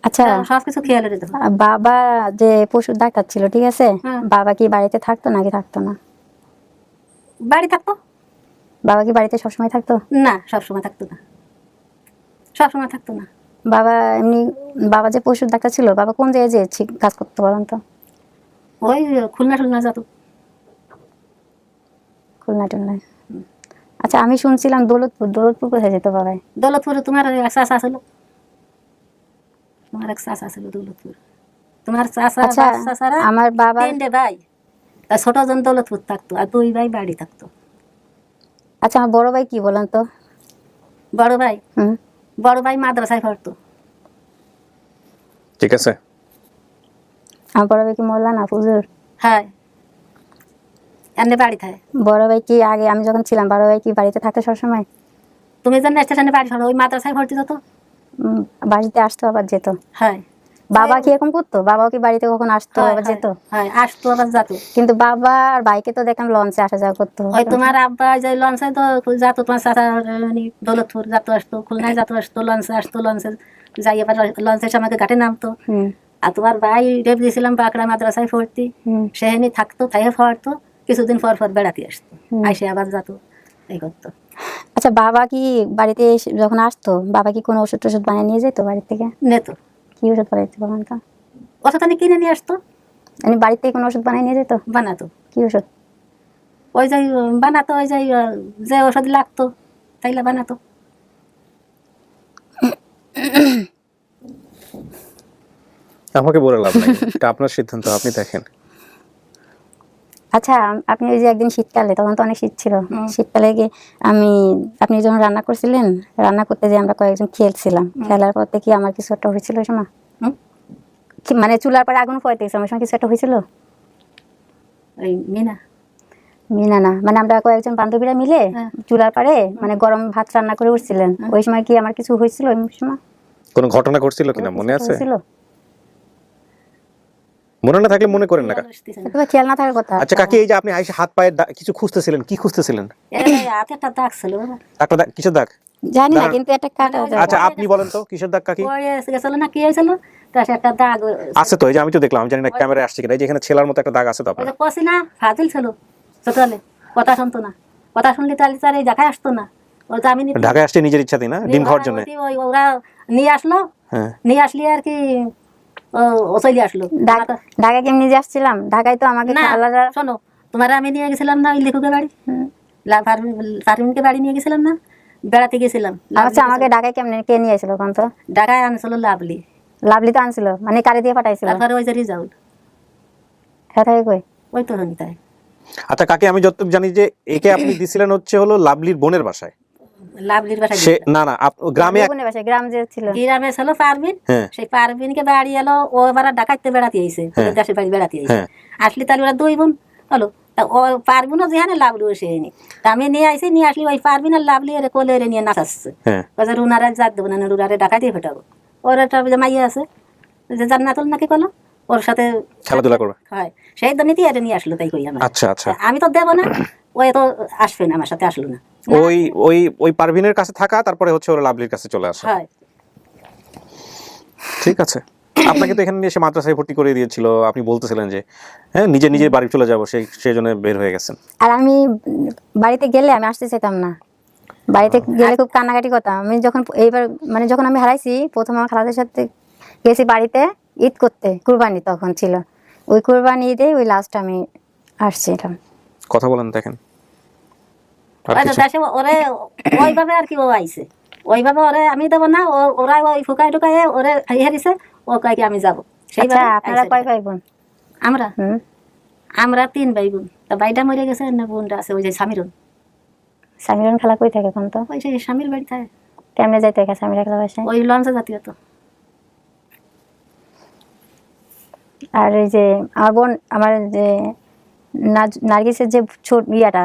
F: আচ্ছা
C: সবকিছু খেয়াল রেখে দেবো
F: বাবা যে পশুর ডাক্তার ছিল ঠিক আছে,
C: হ্যাঁ।
F: বাবা কি বাড়িতে থাকতো নাকি থাকতো না?
C: বাড়ি থাকতো
F: বাবা কি বাড়িতে সবসময় থাকতো?
C: না সবসময় থাকতো না সবসময় থাকতো না
F: বাবা এমনি বাবা যে পশুর ডাক্তার ছিল বাবা কোন জায়গায় যে কাজ করতে বলেন তো?
C: ওই খুলনা যেত
F: খুলনা টুলনায়। আচ্ছা আমি শুনছিলাম দৌলতপুর কোথায় যেত বাবাই?
C: দৌলতপুরে তোমার এক চাষা ছিল তোমার এক চাষা ছিল দৌলতপুর তোমার চাষা
F: আচ্ছা
C: চাষারা
F: আমার বাবা
C: 3 ভাই আর ছোট জন দৌলতপুর থাকতো আর 2 ভাই বাড়ি থাকতো
F: আচ্ছা আমার বড় ভাই কি বলেন তো?
C: বড় ভাই
F: হুম
C: মাদ্রাসায় পড়তো
A: ঠিক আছে।
F: আমার বড় ভাই কি মৌলানা হুজুর?
C: হ্যাঁ এমনি বাড়ি থাকে
F: বড় ভাই কি আগে আমি যখন ছিলাম বড় ভাই কি বাড়িতে থাকতো সবসময়?
C: তুমি জানো স্টেশনে বাড়ি শোনো ওই মাদ্রাসায় ভর্তি যেত
F: বাড়িতে আসতো আবার যেত?
C: হ্যাঁ
F: বাবা কি এরকম করতো? বাবাও কি বাড়িতে কখন আসতো আবার যেত?
C: হ্যাঁ আসতো আবার যেত
F: কিন্তু বাবা আর ভাইকে তো দেখলাম লঞ্চে আসা যাওয়া করতো।
C: ওই তোমার আব্বা যে লঞ্চে তো যাতো তোমার চাচা দৌলতপুর যাতো আসতো খুলনায় যাতো আসতো লঞ্চে আসতো লঞ্চে যাই এবার লঞ্চের আমাকে ঘাটে নামতো
F: হুম
C: আর তোমার ভাই রেপ দিয়েছিলাম বাঁকড়া মাদ্রাসায় ভর্তি
F: হুম
C: সেখানে থাকতো তাই পড়তো কিছুদিন পর বেড়াতে আসতো আইসে আবার যাতো এই করতো
F: আচ্ছা বাবা কি বাড়িতে যখন আসতো বাবা কি কোনো ওষুধ টষুধ বানিয়ে নিয়ে যেত বাড়ি থেকে?
C: নেত
F: কি ওষুধ বানাইতে বলেন তো?
C: ওষুধ কিনে নিয়ে আসতো
F: মানে বাড়ি থেকে কোনো ওষুধ বানিয়ে নিয়ে যেত?
C: বানাতো
F: কি ওষুধ?
C: ওই যে বানাতো ওই যে ওষুধ লাগতো তাইলে বানাতো
A: আমাকে বলে লাভ নাই, এটা আপনার সিদ্ধান্ত, আপনি দেখেন।
F: আচ্ছা আপনি ওই যে একদিন শীতকালে তখন তো অনেক শীত ছিল শীতকালে গিয়ে আপনি যখন রান্না করছিলেন রান্না করতে যে আমরা কয়েকজন খেলছিলাম খেলার পর থেকে আমার কিছু একটা হয়েছিল ওই সময় মানে চুলার পরে আগুন পড়তে গেছে আমার সময় কিছু একটা হয়েছিল?
C: ওই
F: মিনা না মানে আমরা কয়েকজন বান্ধবীরা মিলে চুলার পারে মানে গরম ভাত রান্না করে উঠছিলেন ওই সময় কি আমার কিছু হয়েছিল ওই সময়?
A: কোনো ঘটনা ঘটছিল কিনা মনে আছে?
F: ছিল
A: মনে না থাকলে মনে করেন না।
F: তোমার খেয়াল না থাকার কথা।
A: আচ্ছা কাকি, এই যে আপনি আইসা হাত পায়ে কিছু খুঁজতেছিলেন, কি খুঁজতেছিলেন?
C: হাতে একটা দাগ ছিল বাবা,
A: একটা দাগ, কিসের দাগ?
F: জানি না, কিন্তু একটা কাটা
A: আচ্ছা আপনি বলেন তো কিসের দাগ কাকি?
C: পড়ে গেছিল না, কি হয়েছিল, তার একটা দাগ
A: আছে তো, এই যে আমি তো দেখলাম, আমি জানি না ক্যামেরায় আসছে কিনা, এই যে এখানে ছেলার মতো একটা দাগ আছে তো
C: ওই
A: আপনার।
C: যে কষি না, ফাজিল ছিল ছোটলে, কথা শুনতো না, কথা শুনলে তাহলে তার এই জায়গায় আসতো না। ওই তো আমি
A: ঢাকায় আসছে নিজের ইচ্ছাতেই না, ডিম খাওয়ার জন্য?
C: ওরা নিয়ে আসলো,
A: হ্যাঁ।
C: নিয়ে আসলি আর কি ও চলে আসলো।
F: ঢাকায় কেমনি যে আসছিলাম, ঢাকায় তো আমাকে
C: না
F: খালারা
C: শোনো, তোমার আমি নিয়ে গেছিলাম না ওই লেখকের বাড়ি, ফারমিনকে বাড়ি নিয়ে গেছিলাম না, বেড়াতে গেছিলাম।
F: আচ্ছা আমাকে ঢাকায় কেমনে কে নিয়ে আসছিল কোন তো?
C: ঢাকায় আনছিল লাভলি।
F: লাভলি তো আনছিল, মানে কারে দিয়ে পাঠাইছিল?
C: তারপরে ওই যে রিজাউল,
F: হ্যাঁ থাকে কই?
C: ওই তো তাই।
A: আচ্ছা কাকি, আমি যতটুকু জানি যে একে আপনি দিছিলেন হচ্ছে হলো লাভলির বোনের বাসায়।
C: লাভলির বাসায়
A: সে না না গ্রামে
F: বোনের বাসায়, গ্রাম যে ছিল।
C: গ্রামে ছিল পারবিন,
A: হ্যাঁ।
C: সেই পারবিনকে বাড়ি এলো, ও এবার ডাকাইতে বেড়াতে আইছে, দেশের বাড়ি বেড়াতে আইছে।
A: হ্যাঁ।
C: আসলি তাহলে ওরা দুই বোন হলো, তা ও পারবিনও যেখানে লাভলি এসে নি, তা আমি নিয়ে আইসি, নিয়ে আসলি ওই পারবিন আর লাভলি এর কোলে এর নিয়ে নাচাচ্ছে।
A: হ্যাঁ।
C: রুনারে জাত দেবো না, রুনারে ডাকাইতে ফেটাবো। ওর একটা যে মাইয়া আছে যে জান্নাতুল নাকি করলো, ওর সাথে
A: খেলাধুলা করবে।
C: হয়, সেই দুর্নীতি এটা নিয়ে আসলো, তাই কই আমার।
A: আচ্ছা আচ্ছা।
C: আমি তো দেবো না, ওই তো আসবে না, আমার সাথে আসলো না।
A: ওই ওই ওই পারভিনের কাছে থাকা, তারপরে হচ্ছে ওরা লাভলির কাছে চলে আসে।
C: হয়
A: ঠিক আছে। আপনাকে তো এখানে নিয়ে এসে মাদ্রাসায় ভর্তি করে দিয়েছিল, আপনি বলতেছিলেন যে হ্যাঁ নিজে নিজে বাড়ি চলে যাবো, সেই জন্য বের হয়ে গেছেন।
F: আর আমি বাড়িতে গেলে আমি আসতে চাইতাম না, বাড়িতে গেলে খুব কান্নাকাটি করতাম। আমি যখন এইবার মানে যখন আমি হারাইছি, প্রথম আমার খালাদের সাথে গেছি বাড়িতে ঈদ করতে, কুরবানি তখন ছিল, ওই কুরবানি ঈদে ওই লাস্ট আমি আসছিলাম।
A: কথা বলেন দেখেন। আর
C: ওই তো
A: কিছু?
C: দেশে ওরে ওইভাবে আর কি ও আইছে, ওইভাবে ওরে আমি দেবো না, ওরা ওই ফুকাই টুকাই ওরে হারিছে, ও কয় কি আমি যাবো।
F: আচ্ছা
C: সেইভাবে
F: আপনারা
C: আইছে।
F: কয় ভাই বোন?
C: আমরা
F: হুম,
C: আমরা 3 ভাই বোন, তা ভাইটা মরে গেছে না, বোনটা আছে ওই যে সামিরুন,
F: সামিরন খালা কই থাকে কোন তো?
C: ওই যে স্বামীর বাড়ি থাকে,
F: কেমনে যাইতে হয় সামিরা খালা বাসায়?
C: ওই লঞ্চে জাতীয় তো।
F: আর এই যে আমার বোন, আমার যে নার্গিসের যে ছোট ইয়াটা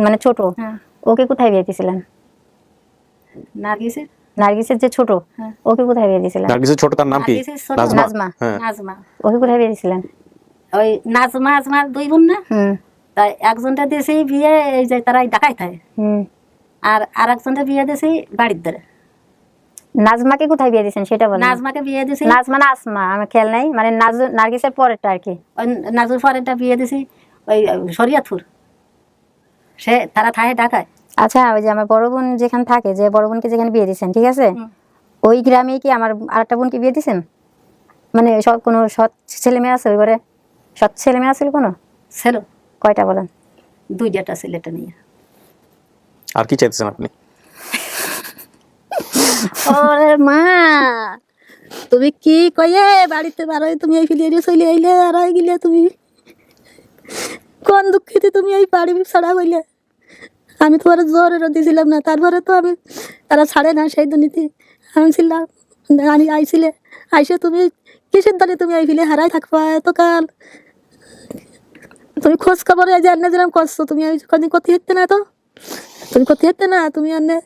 F: মানে ছোট,
C: হ্যাঁ।
F: ওকে কোথায় বিয়ে দিয়েছিলেন?
C: নার্গিসের
F: নার্গিসের যে ছোট,
C: হ্যাঁ।
F: ওকে কোথায় বিয়ে দিয়েছিলেন?
A: নার্গিসের ছোট, তার নাম কি?
C: নার্গিসের ছোট
A: নাজমা।
F: নাজমা।
A: হ্যাঁ।
C: নাজমা,
F: ওকে কোথায় বিয়ে দিয়েছিলেন?
C: ওই নাজমা আজমার 2 বোন না,
F: হুম
C: তাই একজনটা দিয়েছে বিয়ে এই যে তারা ঢাকায় থাকে,
F: হুম।
C: আর আরেকজনটা বিয়ে দিয়েছে বাড়ির ধারে।
F: নাজমাকে কোথায় বিয়ে দিয়েছেন সেটা বলেন।
C: নাজমাকে বিয়ে দিয়েছে,
F: নাজমা না আসমা, আমার খেয়াল নাই, মানে নার্গিসের পরেরটা আর কি।
C: ওই নাজুর ফরেনটা বিয়ে দিয়েছি ওই শরিয়াতপুর, সে তারা থাকে ঢাকায়।
F: আচ্ছা ওই যে আমার বড় বোন যেখানে থাকে, যে বড় বোনকে যেখানে বিয়ে দিয়েছেন, ঠিক আছে,
C: হুম।
F: ওই গ্রামে কি আমার আরেকটা বোনকে বিয়ে দিয়েছেন? মানে সব কোনো সৎ ছেলে মেয়ে আছে ওই ঘরে? সৎ ছেলে মেয়ে আছে কোনো?
C: ছিল
F: কয়টা বলেন?
C: 2টা ছেলেটা নিয়ে।
A: আর কি চাইতেছেন আপনি?
C: ওরে মা, তুমি কি কয়ে বাড়িতে বারোই তুমি এই ফিলিয়ে চলে আইলে, আর আই গেলে তুমি কোন দুঃখিতে তুমি এই বাড়ি ছাড়া হইলে। আমি তোমার জোরে দিয়েছিলাম না, তারপরে তো আমি তারা ছাড়ে না সেই দুর্নীতি আমি ছিলাম, আমি আইছিলে আইসে তুমি কিসের দলে তুমি এই ফিলে হারাই থাকবা এতকাল, তুমি খোঁজ খবর এই যে আন্নে যেরকম করছো, তুমি ওই কদিন ক্ষতি হচ্ছে না, তো তুমি ক্ষতি হচ্ছে না, তুমি আন্নে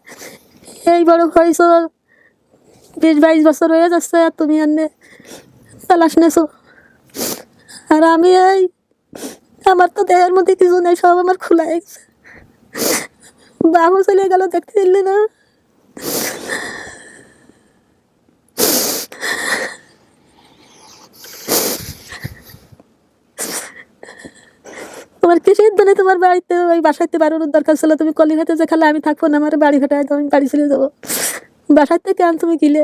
C: এই বড় হয়েছ 20-22 বছর হয়ে যাচ্ছে, আর তুমি আন্নে তালাশ নেছো, আর আমি এই আমার তো দেহের মধ্যে কিছু নেই, সব আমার খোলা গেছে। বাবু চলে গেল, দেখতে দিলি না? তোমার কিসের জন্য তোমার বাড়িতে ওই বাসাইতে বাড়ানোর দরকার ছিল? তুমি কলি হাতে যে খালে আমি থাকবো না, আমার বাড়ি ঘাটায় আমি বাড়ি চলে যাবো, বাসাইতে কেন তুমি গিলে?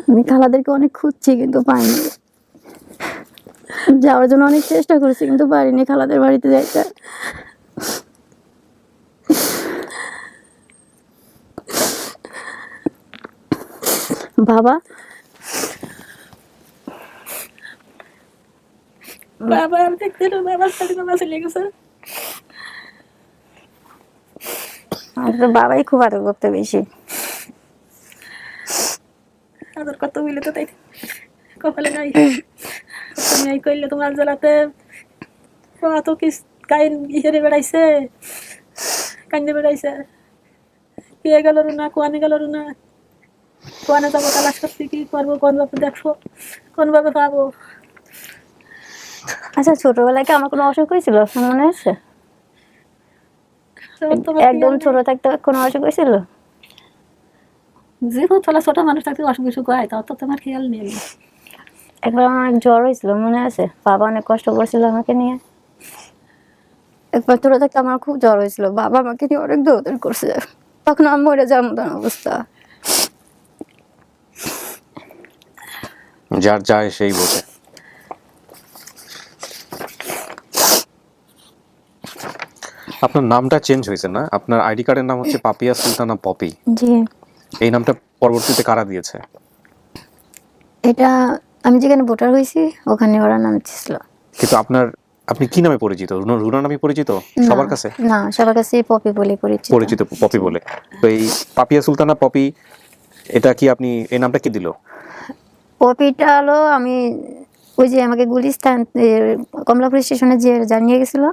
F: আমি খালাদেরকে অনেক খুঁজছি কিন্তু পাইনি, যাওয়ার জন্য অনেক চেষ্টা করছি কিন্তু পারিনি খালাদের বাড়িতে যাইতে। বাবা
C: বাবা আমি দেখতে না, বাবার সাথে বাবা চলে গেছে।
F: আমার তো বাবাই খুব আদর করতে বেশি।
C: আদর কত বলে তো তাই কপালে নাই, তুমি এই করলে তোমার জেলাতে এত কি কাইন ইহেরে বেড়াইছে, কান্দে বেড়াইছে,
H: কে গেল রুনা, কোয়ানে গেল রুনা, কোয়ানে যাবো তালাশ করতে, কি করবো, কোন ভাবে দেখবো, কোন ভাবে পাবো।
F: আচ্ছা ছোটবেলায় কি আমার কোনো অসুখ হয়েছিল আপনার মনে আছে? একদম ছোট থাকতে কোনো অসুখ হয়েছিল?
H: যেহেতু তোলা ছোট মানুষ থাকতে অসুখ বিসুখ হয়, তাও তো তোমার খেয়াল নেই।
F: একবার আমার অনেক জ্বর হয়েছিল মনে আছে, বাবা অনেক কষ্ট করছিল আমাকে নিয়ে। একবার ছোট থাকতে আমার খুব জ্বর হয়েছিল, বাবা আমাকে নিয়ে অনেক দৌড়াদৌড়ি করছে, তখন আমি মরে যাওয়ার মতন অবস্থা।
A: যার যায় সেই বোঝে। আপনার নামটা চেঞ্জ হয়েছে না? আপনার আইডি কার্ডের নাম হচ্ছে পাপিয়া সুলতানা পপি।
F: জি।
A: এই নামটা পরবর্তীতে কারা দিয়েছে?
F: এটা আমি যেখানে ভোটার হয়েছি ওখানে ওরা নাম ছিল।
A: কিন্তু আপনি কি নামে পরিচিত? রুনা নামে পরিচিত সবার কাছে?
F: না, সবার কাছে পপি বলে পরিচিত।
A: পপি বলে। তো এই পাপিয়া সুলতানা পপি, এটা কি আপনি এই নামটা কি দিল?
F: পপিটা হলো আমি ওই যে আমাকে গুলিস্তান কমলাপুর স্টেশনে যে জানিয়ে গেছিল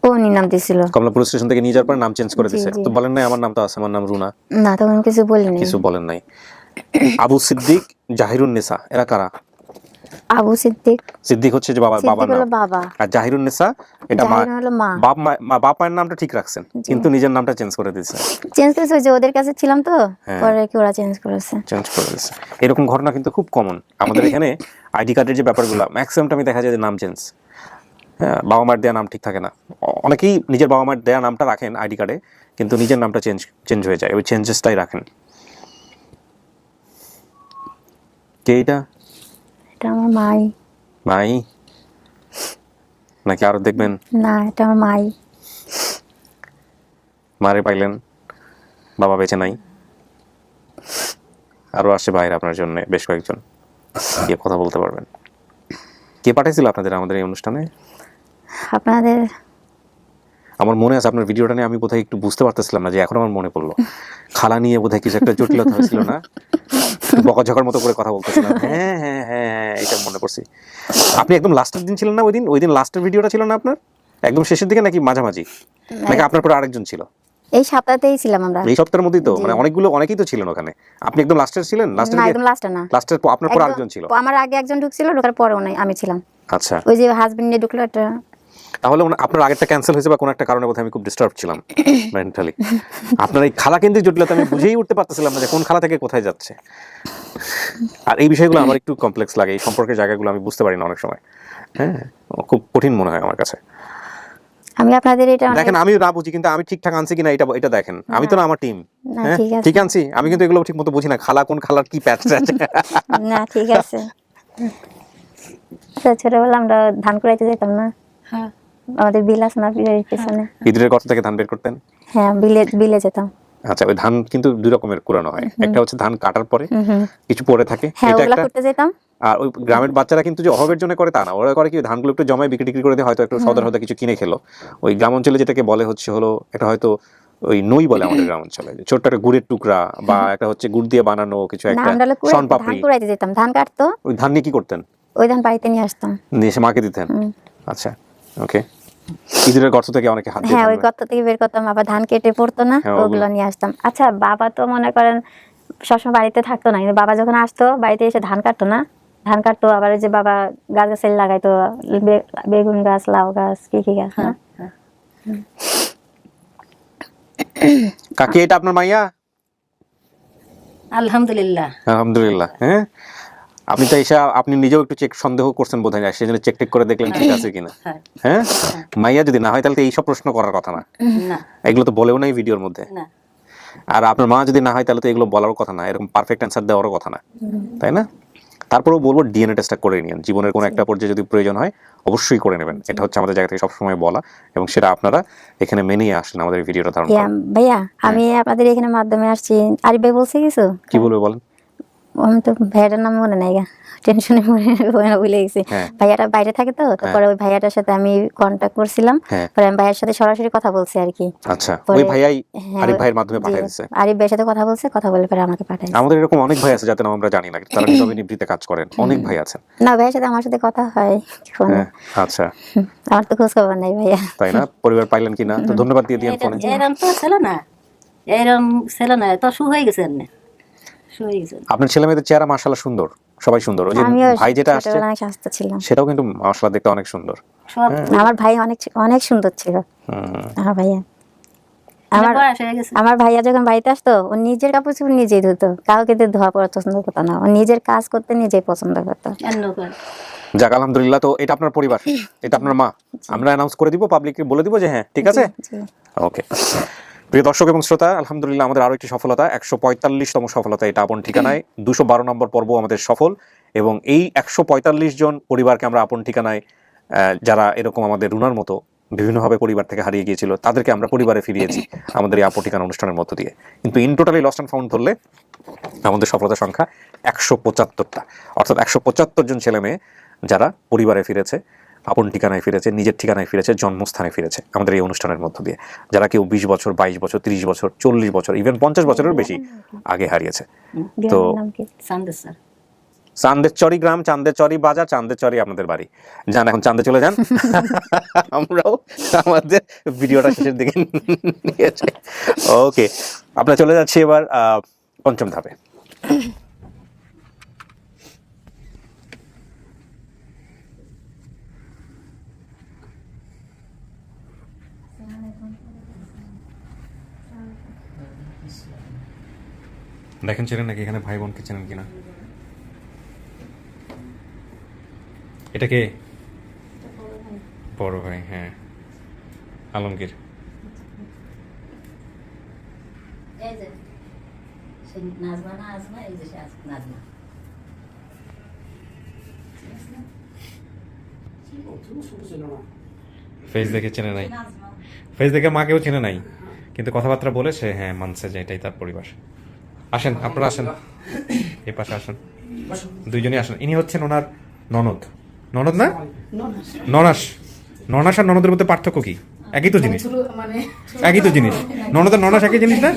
F: ও নাম দিয়েছিল।
A: কমলাপুর স্টেশন থেকে নিয়ে যাওয়ার পর নাম চেঞ্জ করে দিয়েছে।
F: জি।
A: তো বলেন নাই আমার নাম তো আছে, আমার নাম রুনা?
F: না, তখন কিছু বলিনি।
A: কিছু বলেন নাই। আবু সিদ্দিক, জাহিরুন নেসা, এরা কারা?
F: আবু সিদ্দিক
A: হচ্ছে যে বাবার
F: হলো
A: নাম,
F: বাবা,
A: আর জাহিরুন নেসা এটা মা।
F: জাহিরুন হলো মা।
A: বাপ মায়ের নামটা ঠিক রাখছেন, কিন্তু নিজের নামটা চেঞ্জ করে দিয়েছে।
F: চেঞ্জ করেছে ওই যে ওদের কাছে ছিলাম তো, পরে কি ওরা চেঞ্জ করেছে।
A: এরকম ঘটনা কিন্তু খুব কমন আমাদের এখানে। আইডি কার্ডের যে ব্যাপারগুলো ম্যাক্সিমামটা আমি দেখা যায় যে নাম চেঞ্জ। হ্যাঁ, বাবা মার দেয়া নাম ঠিক থাকে না। অনেকেই নিজের বাবা মার দেয়া নামটা রাখেন আইডি কার্ডে, কিন্তু নিজের নামটা চেঞ্জ হয়ে যায়, ওই চেঞ্জেসটাই রাখেন। কে এটা?
F: এটা আমার মাই।
A: মাই নাকি আরো দেখবেন?
F: না, এটা আমার মাই।
A: মারে পাইলেন, বাবা বেঁচে নাই। আরো আসে বাইরে আপনার জন্য বেশ কয়েকজন, গিয়ে কথা বলতে পারবেন। কে পাঠাইছিল আপনাদের আমাদের এই অনুষ্ঠানে?
F: আপনাদের
A: আমার মনে আছে আপনার ভিডিওটা নিয়ে আমি বোধহয় একটু বুঝতে পারতেছিলাম না, যে এখন আমার মনে পড়লো। খালা নিয়ে বোধহয় কিছু একটা জটিলতা হয়েছিল না? বকাঝকার মতো করে কথা বলতেছিলাম। হ্যাঁ হ্যাঁ হ্যাঁ, এটা মনে পড়ছি। আপনি একদম লাস্টের দিন ছিলেন না ওই দিন লাস্টের ভিডিওটা ছিল না আপনার? একদম শেষের দিকে নাকি মাঝামাঝি? নাকি আপনার পরে আরেকজন ছিল?
F: এই সপ্তাহতেই ছিলাম আমরা।
A: এই সপ্তাহের মধ্যেই তো, মানে অনেকেই তো ছিলেন ওখানে। আপনি একদম লাস্টের ছিলেন?
F: না, একদম লাস্টে না,
A: লাস্টের আপনার পর আরেকজন ছিল?
F: আমার আগে একজন ঢুকছিল, ঢোকার পরেও নাই, আমি ছিলাম।
A: আচ্ছা,
F: ওই যে হাজবেন্ড নিয়ে ঢুকলো একটা।
A: তাহলে আপনার আগেরটা ক্যান্সেল হয়েছে বা কোনো একটা কারণে বোধহয় আমি খুব ডিস্টার্ব ছিলাম মেন্টালি। আপনার এই খালা কেন্দ্রিক জটিলতা আমি বুঝেই উঠতে পারতেছিলাম না যে কোন খালা থেকে কোথায় যাচ্ছে। আর এই বিষয়গুলো আমার একটু কমপ্লেক্স লাগে, এই সম্পর্কের জায়গাগুলো আমি বুঝতে পারি না অনেক সময়। হ্যাঁ, খুব কঠিন মনে হয় আমার কাছে।
F: আমি আপনাদের এটা
A: দেখেন, আমি না বুঝি, কিন্তু আমি ঠিকঠাক আনছি কিনা এটা দেখেন। আমি তো না আমার টিম, হ্যাঁ ঠিক আনছি আমি, কিন্তু এগুলো ঠিক মতো বুঝি না। খালা কোন খালার কি প্যাচ আছে
F: না, ঠিক আছে। ছোটবেলা আমরা ধান কুড়াইতে যেতাম না?
H: হ্যাঁ,
F: আমাদের বিল আছে না, বিলের পিছনে।
A: ইঁদুরের গর্ত থেকে ধান বের করতেন?
F: হ্যাঁ, বিলে যেতাম।
A: আচ্ছা, ওই ধান কিন্তু দুই রকমের কুড়ানো হয়। একটা হচ্ছে ধান কাটার পরে কিছু পরে থাকে,
F: হ্যাঁ,
A: এটা
F: ওগুলা
A: একটা।
F: করতে যেতাম।
A: আর ওই গ্রামের বাচ্চারা কিন্তু যে অভাবের জন্য করে তা না, ওরা করে কি ধানগুলো একটু জমায় বিক্রি করে দিয়ে হয়তো একটু সদর হয়তো কিছু কিনে খেলো। ওই গ্রাম অঞ্চলে যেটাকে বলে হলো একটা হয়তো ওই নই বলে আমাদের গ্রাম অঞ্চলে, ছোট্ট একটা গুড়ের টুকরা বা একটা হচ্ছে গুড় দিয়ে বানানো কিছু
F: না,
A: একটা
F: আমরা ধান
A: শনপাপড়ি।
F: কুড়াইতে যেতাম, ধান কাটতো।
A: ওই ধান নিয়ে কি করতেন?
F: ওই ধান বাড়িতে নিয়ে আসতাম,
A: নিয়ে এসে মাকে দিতেন? আচ্ছা, ওকে। ইঁদুরের গর্ত থেকে অনেকে হাত দিয়ে
F: হ্যাঁ,
A: ধান
F: ওই গর্ত থেকে বের করতাম। আবার ধান কেটে পড়তো না,
A: হ্যাঁ,
F: ওগুলো নিয়ে আসতাম। আচ্ছা, বাবা তো মনে করেন সবসময় বাড়িতে থাকতো না, কিন্তু বাবা যখন আসতো বাড়িতে এসে ধান কাটতো না, ধান কাটতো। আবার ওই যে বাবা গাছ গাছালি লাগাইতো, বেগুন গাছ, লাউ গাছ, কি গাছ না।
A: কাকি, এটা আপনার মাইয়া?
H: আলহামদুলিল্লাহ।
A: আলহামদুলিল্লাহ। হ্যাঁ, আপনি তো এসে আপনি নিজেও একটু সন্দেহ করছেন বোধহয়, সেই জন্য চেক টেক করে দেখলেন ঠিক আছে কিনা। হ্যাঁ, মাইয়া যদি না হয় তাহলে তো এইসব প্রশ্ন করার কথা না, এগুলো তো বলেও নাই ভিডিওর মধ্যে। আর আপনার মা যদি না হয় তাহলে তো এগুলো বলার কথা না, এরকম পারফেক্ট অ্যান্সার দেওয়ারও কথা না, তাই না? তারপরেও বলবো ডিএনএ টেস্টটা করে নিন, জীবনের কোনো একটা পর্যায়ে যদি প্রয়োজন হয় অবশ্যই করে নেবেন। এটা হচ্ছে আমাদের জায়গা থেকে সবসময় বলা, এবং সেটা আপনারা এখানে মেনেই আসলেন আমাদের ভিডিওটা ধারণ করেন।
F: ভাইয়া, আমি আপনাদের এখানে মাধ্যমে আসছি। আরিফ ভাই বলছে কিছু?
A: কি বলবে বলেন?
F: আমি তো ভাইয়াটার নাম মনে নাই, টেনশনে ভুলে গেছি। ভাইয়াটা বাইরে থাকে তো, তারপরে ওই ভাইয়াটার সাথে আমি কন্ট্যাক্ট করছিলাম, পরে আমি ভাইয়ের সাথে সরাসরি কথা বলছি আর কি।
A: আচ্ছা, ওই ভাইয়াই আরিফ ভাইয়ের মাধ্যমে পাঠিয়ে দিয়েছে।
F: আরিফ ভাইয়ের সাথে কথা বলছে, কথা বলে পরে আমাকে পাঠায়।
A: আমাদের এরকম অনেক ভাই আছে যাতে আমরা জানি না, তারা নীরবে নিভৃতে কাজ করেন, অনেক ভাই আছেন।
F: না, ভাইয়ের সাথে আমার সাথে কথা হয় ফোনে।
A: আচ্ছা,
F: আমার তো খোঁজ খবর নাই ভাইয়া।
A: তাই না? পরিবার পাইলেন কিনা? তো ধন্যবাদ দিয়ে দিন ফোনে।
H: এরকম তো ছিল না,
C: এরকম ছেলে নয় তো শু হয়ে গেছে এমনি শু হয়ে গেছে
A: আপনার ছেলে মেয়েদের চেহারা মাশাআল্লাহ সুন্দর, সবাই সুন্দর। ওই যে
F: আমিও
A: ভাই যেটা আসছে
F: ছোটবেলায় অনেক স্বাস্থ্য ছিলাম।
A: সেটাও কিন্তু মাশাআল্লাহ দেখতে অনেক সুন্দর।
C: সব
F: আমার ভাই অনেক অনেক সুন্দর ছিল। আমার ভাইয়া আমার
C: বয়স হয়ে গেছে
F: আমার ভাইয়া যখন বাড়িতে আসতো ও নিজের কাপড় চোপড় নিজেই ধুতো, কাউকে দিয়ে ধোয়া পছন্দ করতো না, ও নিজের কাজ করতে নিজেই পছন্দ করতো।
C: অন্য করে
A: যাক আলহামদুলিল্লাহ। তো এটা আপনার পরিবার, এটা আপনার মা, আমরা অ্যানাউন্স করে দিব, পাবলিককে বলে দিব যে হ্যাঁ ঠিক আছে।
F: জি।
A: ওকে, প্রিয় দর্শক এবং শ্রোতা, আলহামদুলিল্লাহ আমাদের আরো একটি সফলতা, 145তম সফলতা। এটা আপন ঠিকানায় 212 নম্বর পর্ব আমাদের সফল, এবং এই 145 জন পরিবারকে আমরা আপন ঠিকানায়, যারা এরকম আমাদের রুনার মতো বিভিন্নভাবে পরিবার থেকে হারিয়ে গিয়েছিল, তাদেরকে আমরা পরিবারে ফিরিয়েছি আমাদের এই আপন ঠিকানা অনুষ্ঠানের মধ্য দিয়ে। কিন্তু in totally lost and found ধরলে আমাদের সফলতার সংখ্যা 175টা, অর্থাৎ 175 জন ছেলে মেয়ে যারা পরিবারে ফিরেছে, আপন ঠিকানায় ফিরেছে, নিজের ঠিকানায় ফিরেছে, জন্মস্থানে ফিরেছে আমাদের এই অনুষ্ঠানের মধ্য দিয়ে। যারা কেউ 20 বছর, 22 বছর, 30 বছর, 40 বছর, ইভেন 50 বছরের বেশি আগে হারিয়েছে। তো
F: গ্রামের নাম কি?
C: সান্দেশ স্যার
A: চান্দেরচরি গ্রাম, চান্দেরচরি বাজার, চান্দেরচরি আপনাদের বাড়ি। যান এখন চান্দে চলে যান, আমরাও আমাদের ভিডিওটা শেষের দিকে নিয়ে যাই। ওকে, আমরা চলে যাচ্ছি এবার পঞ্চম ধাপে। দেখেন চেনেন নাকি এখানে ভাই বোনকে চেনেন কিনা? এটা কে? বড় ভাই, হ্যাঁ, আলমগীর।
C: এই যে সে নাজমা না আজমা, এই যে সে নাজমা
G: ছোট ছিল না।
A: ফেস দেখে চেনে নাই, ফেস দেখে মাকেও চেনে নাই, কিন্তু কথাবার্তা বলে সে হ্যাঁ মানছে যে এটাই তার পরিবার। আসেন আপনারা, আসেন এই পাশে আসেন, দুইজনই আসেন। ইনি হচ্ছেন ওনার ননদ। ননদ না, ননাস। ননাস আর ননদের মধ্যে পার্থক্য কি? একই তো জিনিস,
B: মানে
A: একই তো জিনিস। ননদ আর ননাস একই জিনিস না?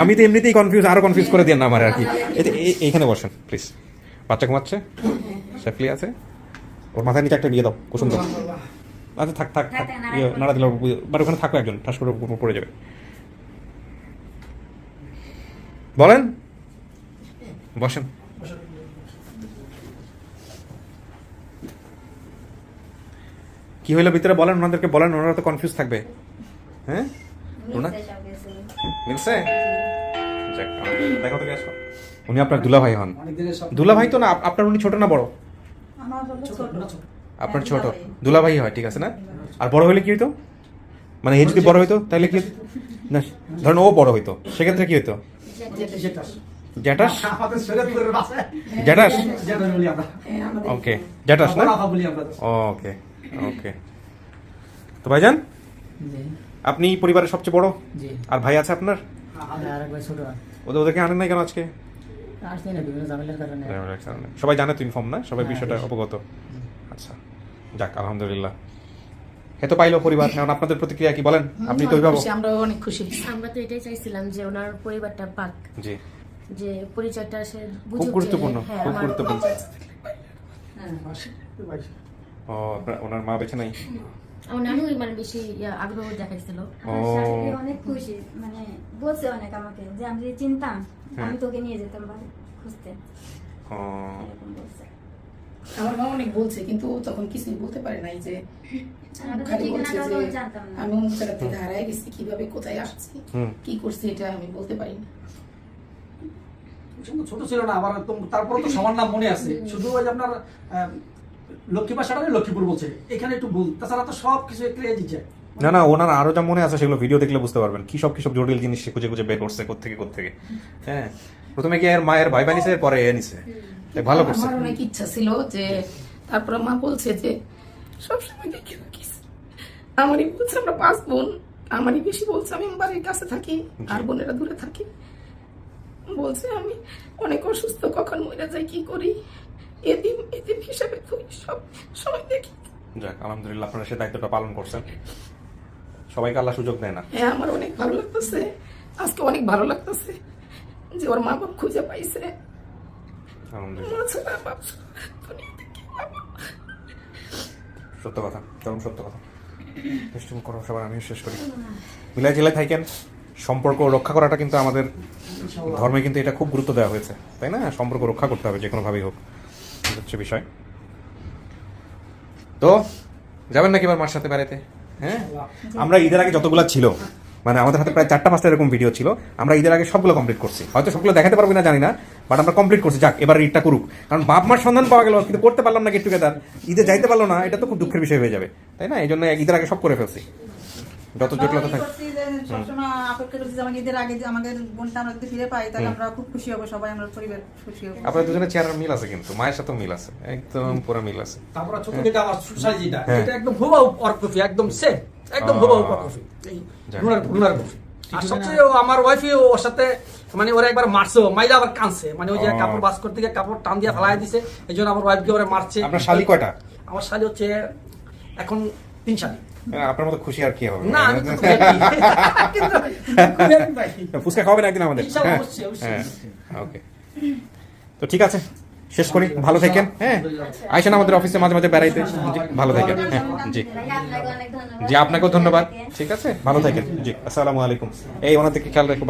A: আমি তো এমনিতেই কনফিউজ, আরো কনফিউজ করে দিয়ে না আমার আর কি। এইখানে বসেন প্লিজ। বাচ্চা ঘুমাচ্ছে, সেফলি আছে, ওর মাথায় নিচে একটা দিয়ে দাও, কুসুম দাও। আচ্ছা থাক থাক থাক, নাড়া দিলে বাট ওখানে থাকো, একজন ঠাস করে পড়ে যাবে। বলেন, বসেন। কি হইলো ভিতরে বলেন, ওনাদেরকে বলেন, ওনারা তো কনফিউজ থাকবে। হ্যাঁ রুনা, মিলছে? যাক, দেখো তো কে আসো। উনি আপনার দুলাভাই হন? দুলাভাই তো না, আপনার উনি ছোট না বড়? আপনার ছোট, দুলাভাই হয়, ঠিক আছে না? আর বড় হইলে কি হইতো? মানে এই যদি বড় হইতো তাহলে কি না, ধরেন ও বড় হইতো, সেক্ষেত্রে কি হইতো? জ্যাঠাস? জ্যাঠাস, ওকে, জ্যাঠাস না? ওকে ওকে। তো ভাইজান,
E: জি
A: আপনি পরিবারের সবচেয়ে বড়,
E: জি।
A: আর ভাই আছে আপনার?
E: আর একবার ছোট
A: ওদেরকে আনেন নাই কেন আজকে?
E: আসছি না বিভিন্ন ঝামেলার কারণে।
A: সবাই জানে তো, ইনফর্ম না সবাই, বিষয়টা অবগত। আচ্ছা, যাক আলহামদুলিল্লাহ, এত পাইলো পরিবার। এখন আপনাদের প্রতিক্রিয়া কি বলেন? আপনি তো অভিভাবক।
B: আমরা অনেক খুশি।
I: আমরা তো এটাই চাইছিলাম যে ওনার পরিবারটা পাক,
A: জি,
I: যে পরিচয়টা সে
A: খুব
I: বুঝুক যে
A: গুরুত্বপূর্ণ,
I: হ্যাঁ,
A: খুব
I: আমার
A: গুরুত্বপূর্ণ।
I: পরিচয়।
A: ও ওনার মা বেঁচে নাই?
I: আমার নানু মানে বেশি আগ্রহ দেখাইছিল।
F: আমার শাশুড়ি অনেক খুশি, মানে বলছে অনেক আমাকে যে আমি যদি চিনতাম আমি তোকে নিয়ে যেতাম বাড়ি খুঁজতে,
A: ও,
F: এরকম বলছে।
B: আমার মা অনেক বলছে, কিন্তু ও তখন কিছুই বলতে পারে নাই। যে
F: আমি তো
B: খালি বলছে
F: ঠিকানাটাও
B: যে
F: তো জানতাম না।
B: আমি অমুক জায়গা থেকে হারাই গেছি, কিভাবে কোথায় আসছি,
A: হুম।
B: কি করছি, এটা আমি বলতে পারিনি।
G: ছোট ছিল না, আবার তারপরে তো সবার নাম মনে আছে, শুধু ওই যে আপনার লক্ষ্মী ভাষাটা লক্ষ্মীপুর বলছে, এখানে একটু ভুল, তাছাড়া তো সব কিছু ক্লিয়ার দিচ্ছে।
A: না না, ওনার আরো যা মনে আছে সেগুলো ভিডিও দেখলে বুঝতে পারবেন, কি সব জটিল জিনিস সে খুঁজে খুঁজে বের করছে কোত্থেকে। হ্যাঁ, প্রথমে কি এর মায়ের ভাই বানিয়েছে, পরে এ নিছে, ভালো করছে।
B: আমার অনেক ইচ্ছা ছিল যে, তারপরে মা বলছে যে সবসময় দেখে রাখিস। আমারই বলছে আমরা 5 বোন, আমারই বেশি বলছে আমি বাড়ির কাছে থাকি আর বোনেরা দূরে থাকি। বলছে আমি অনেক অসুস্থ, কখন মরে যাই, কি করি, এদিন হিসাবে তুই সব সময় দেখি।
A: যাক আলহামদুলিল্লাহ, আপনারা সে দায়িত্বটা পালন করছেন। সবাইকে আল্লাহ সুযোগ দেয় না।
B: হ্যাঁ, আমার অনেক ভালো লাগতেছে, আজকে অনেক ভালো লাগতেছে যে ওর মা বাপ খুঁজে পাইছে।
A: আলহামদুলিল্লাহ,
B: মা ছাড়া বাপ ছাড়া দুনিয়াতে কি পাবো?
A: সত্য কথা, চরম সত্য কথা। করো সবার, আমিও শেষ করি। মিলাই জেলায় থাকেন, সম্পর্ক রক্ষা করাটা কিন্তু আমাদের ধর্মে কিন্তু এটা খুব গুরুত্ব দেওয়া হয়েছে, তাই না? সম্পর্ক রক্ষা করতে হবে যে কোনোভাবেই হোক, এটা হচ্ছে বিষয়। তো যাবেন নাকি এবার মার সাথে বেড়াতে? হ্যাঁ, আমরা ঈদের আগে যতগুলো ছিল, মানে আমাদের হাতে প্রায় 4-5টা এরকম ভিডিও ছিল, আমরা ঈদের আগে সবগুলো কমপ্লিট করছি। হয়তো সবগুলো দেখাতে পারবো না জানি না, বাট আমরা কমপ্লিট করছি। যাক, এবার ঈদটা করুক, কারণ বাপ মার সন্ধান পাওয়া গেল কিন্তু করতে পারলাম না গেট টুগেদার, ঈদে যাইতে পারলো না, এটা তো খুব দুঃখের বিষয় হয়ে যাবে, তাই না? এই জন্য ঈদের আগে সব করে ফেলছি, যত জটিলতা থাকে।
J: সবসময় অপেক্ষা করছি যে আমাকে ঈদের আগে যে আমাদের বোনটা আমরা যদি ফিরে পাই তাহলে আমরা খুব খুশি হবো, সবাই আমরা পরিবার খুশি হবো।
A: আপনার দুজনের চেহারার মিল আছে, কিন্তু মায়ের সাথেও মিল আছে, একদম পুরো মিল আছে।
G: তারপর ছোট থেকে আমার সুসাই যেটা, এটা একদম হুবাহু ওর কপি, একদম সেম, একদম হুবাহু ওর কপি, এই রুনার কপি। আর সবচেয়ে আমার ওয়াইফই ওর সাথে মানে ওরা একবার মারছে, মাইলা আবার কানছে, মানে ওই যে কাপড় বাস করতে গিয়ে কাপড় টান দিয়ে ফেলাই দিছে, এই জন্য আমার ওয়াইফকে ওরা মারছে।
A: আপনার শালি কয়টা?
G: আমার শালি হচ্ছে এখন 3 শালি।
A: আপনার মতো খুশি আর কি হবে?
G: না, আমি তো খুব happy। কিন্তু খুব happy ভাই।
A: ফুচকা খাওয়াবেন একদিন আমাদের?
G: ইনশাআল্লাহ, অবশ্যই, অবশ্যই।
A: হ্যাঁ, ওকে। তো ঠিক আছে, শেষ করি। ভালো থাকেন। হ্যাঁ, আইসেন আমাদের অফিসে মাঝে মাঝে বেড়াইতে। জি, ভালো থাকেন। হ্যাঁ, জি জি, আপনাকেও ধন্যবাদ। ঠিক আছে, ভালো থাকেন। জি, আসসালামু আলাইকুম। এই ওনাদেরকে খেয়াল রাখবো।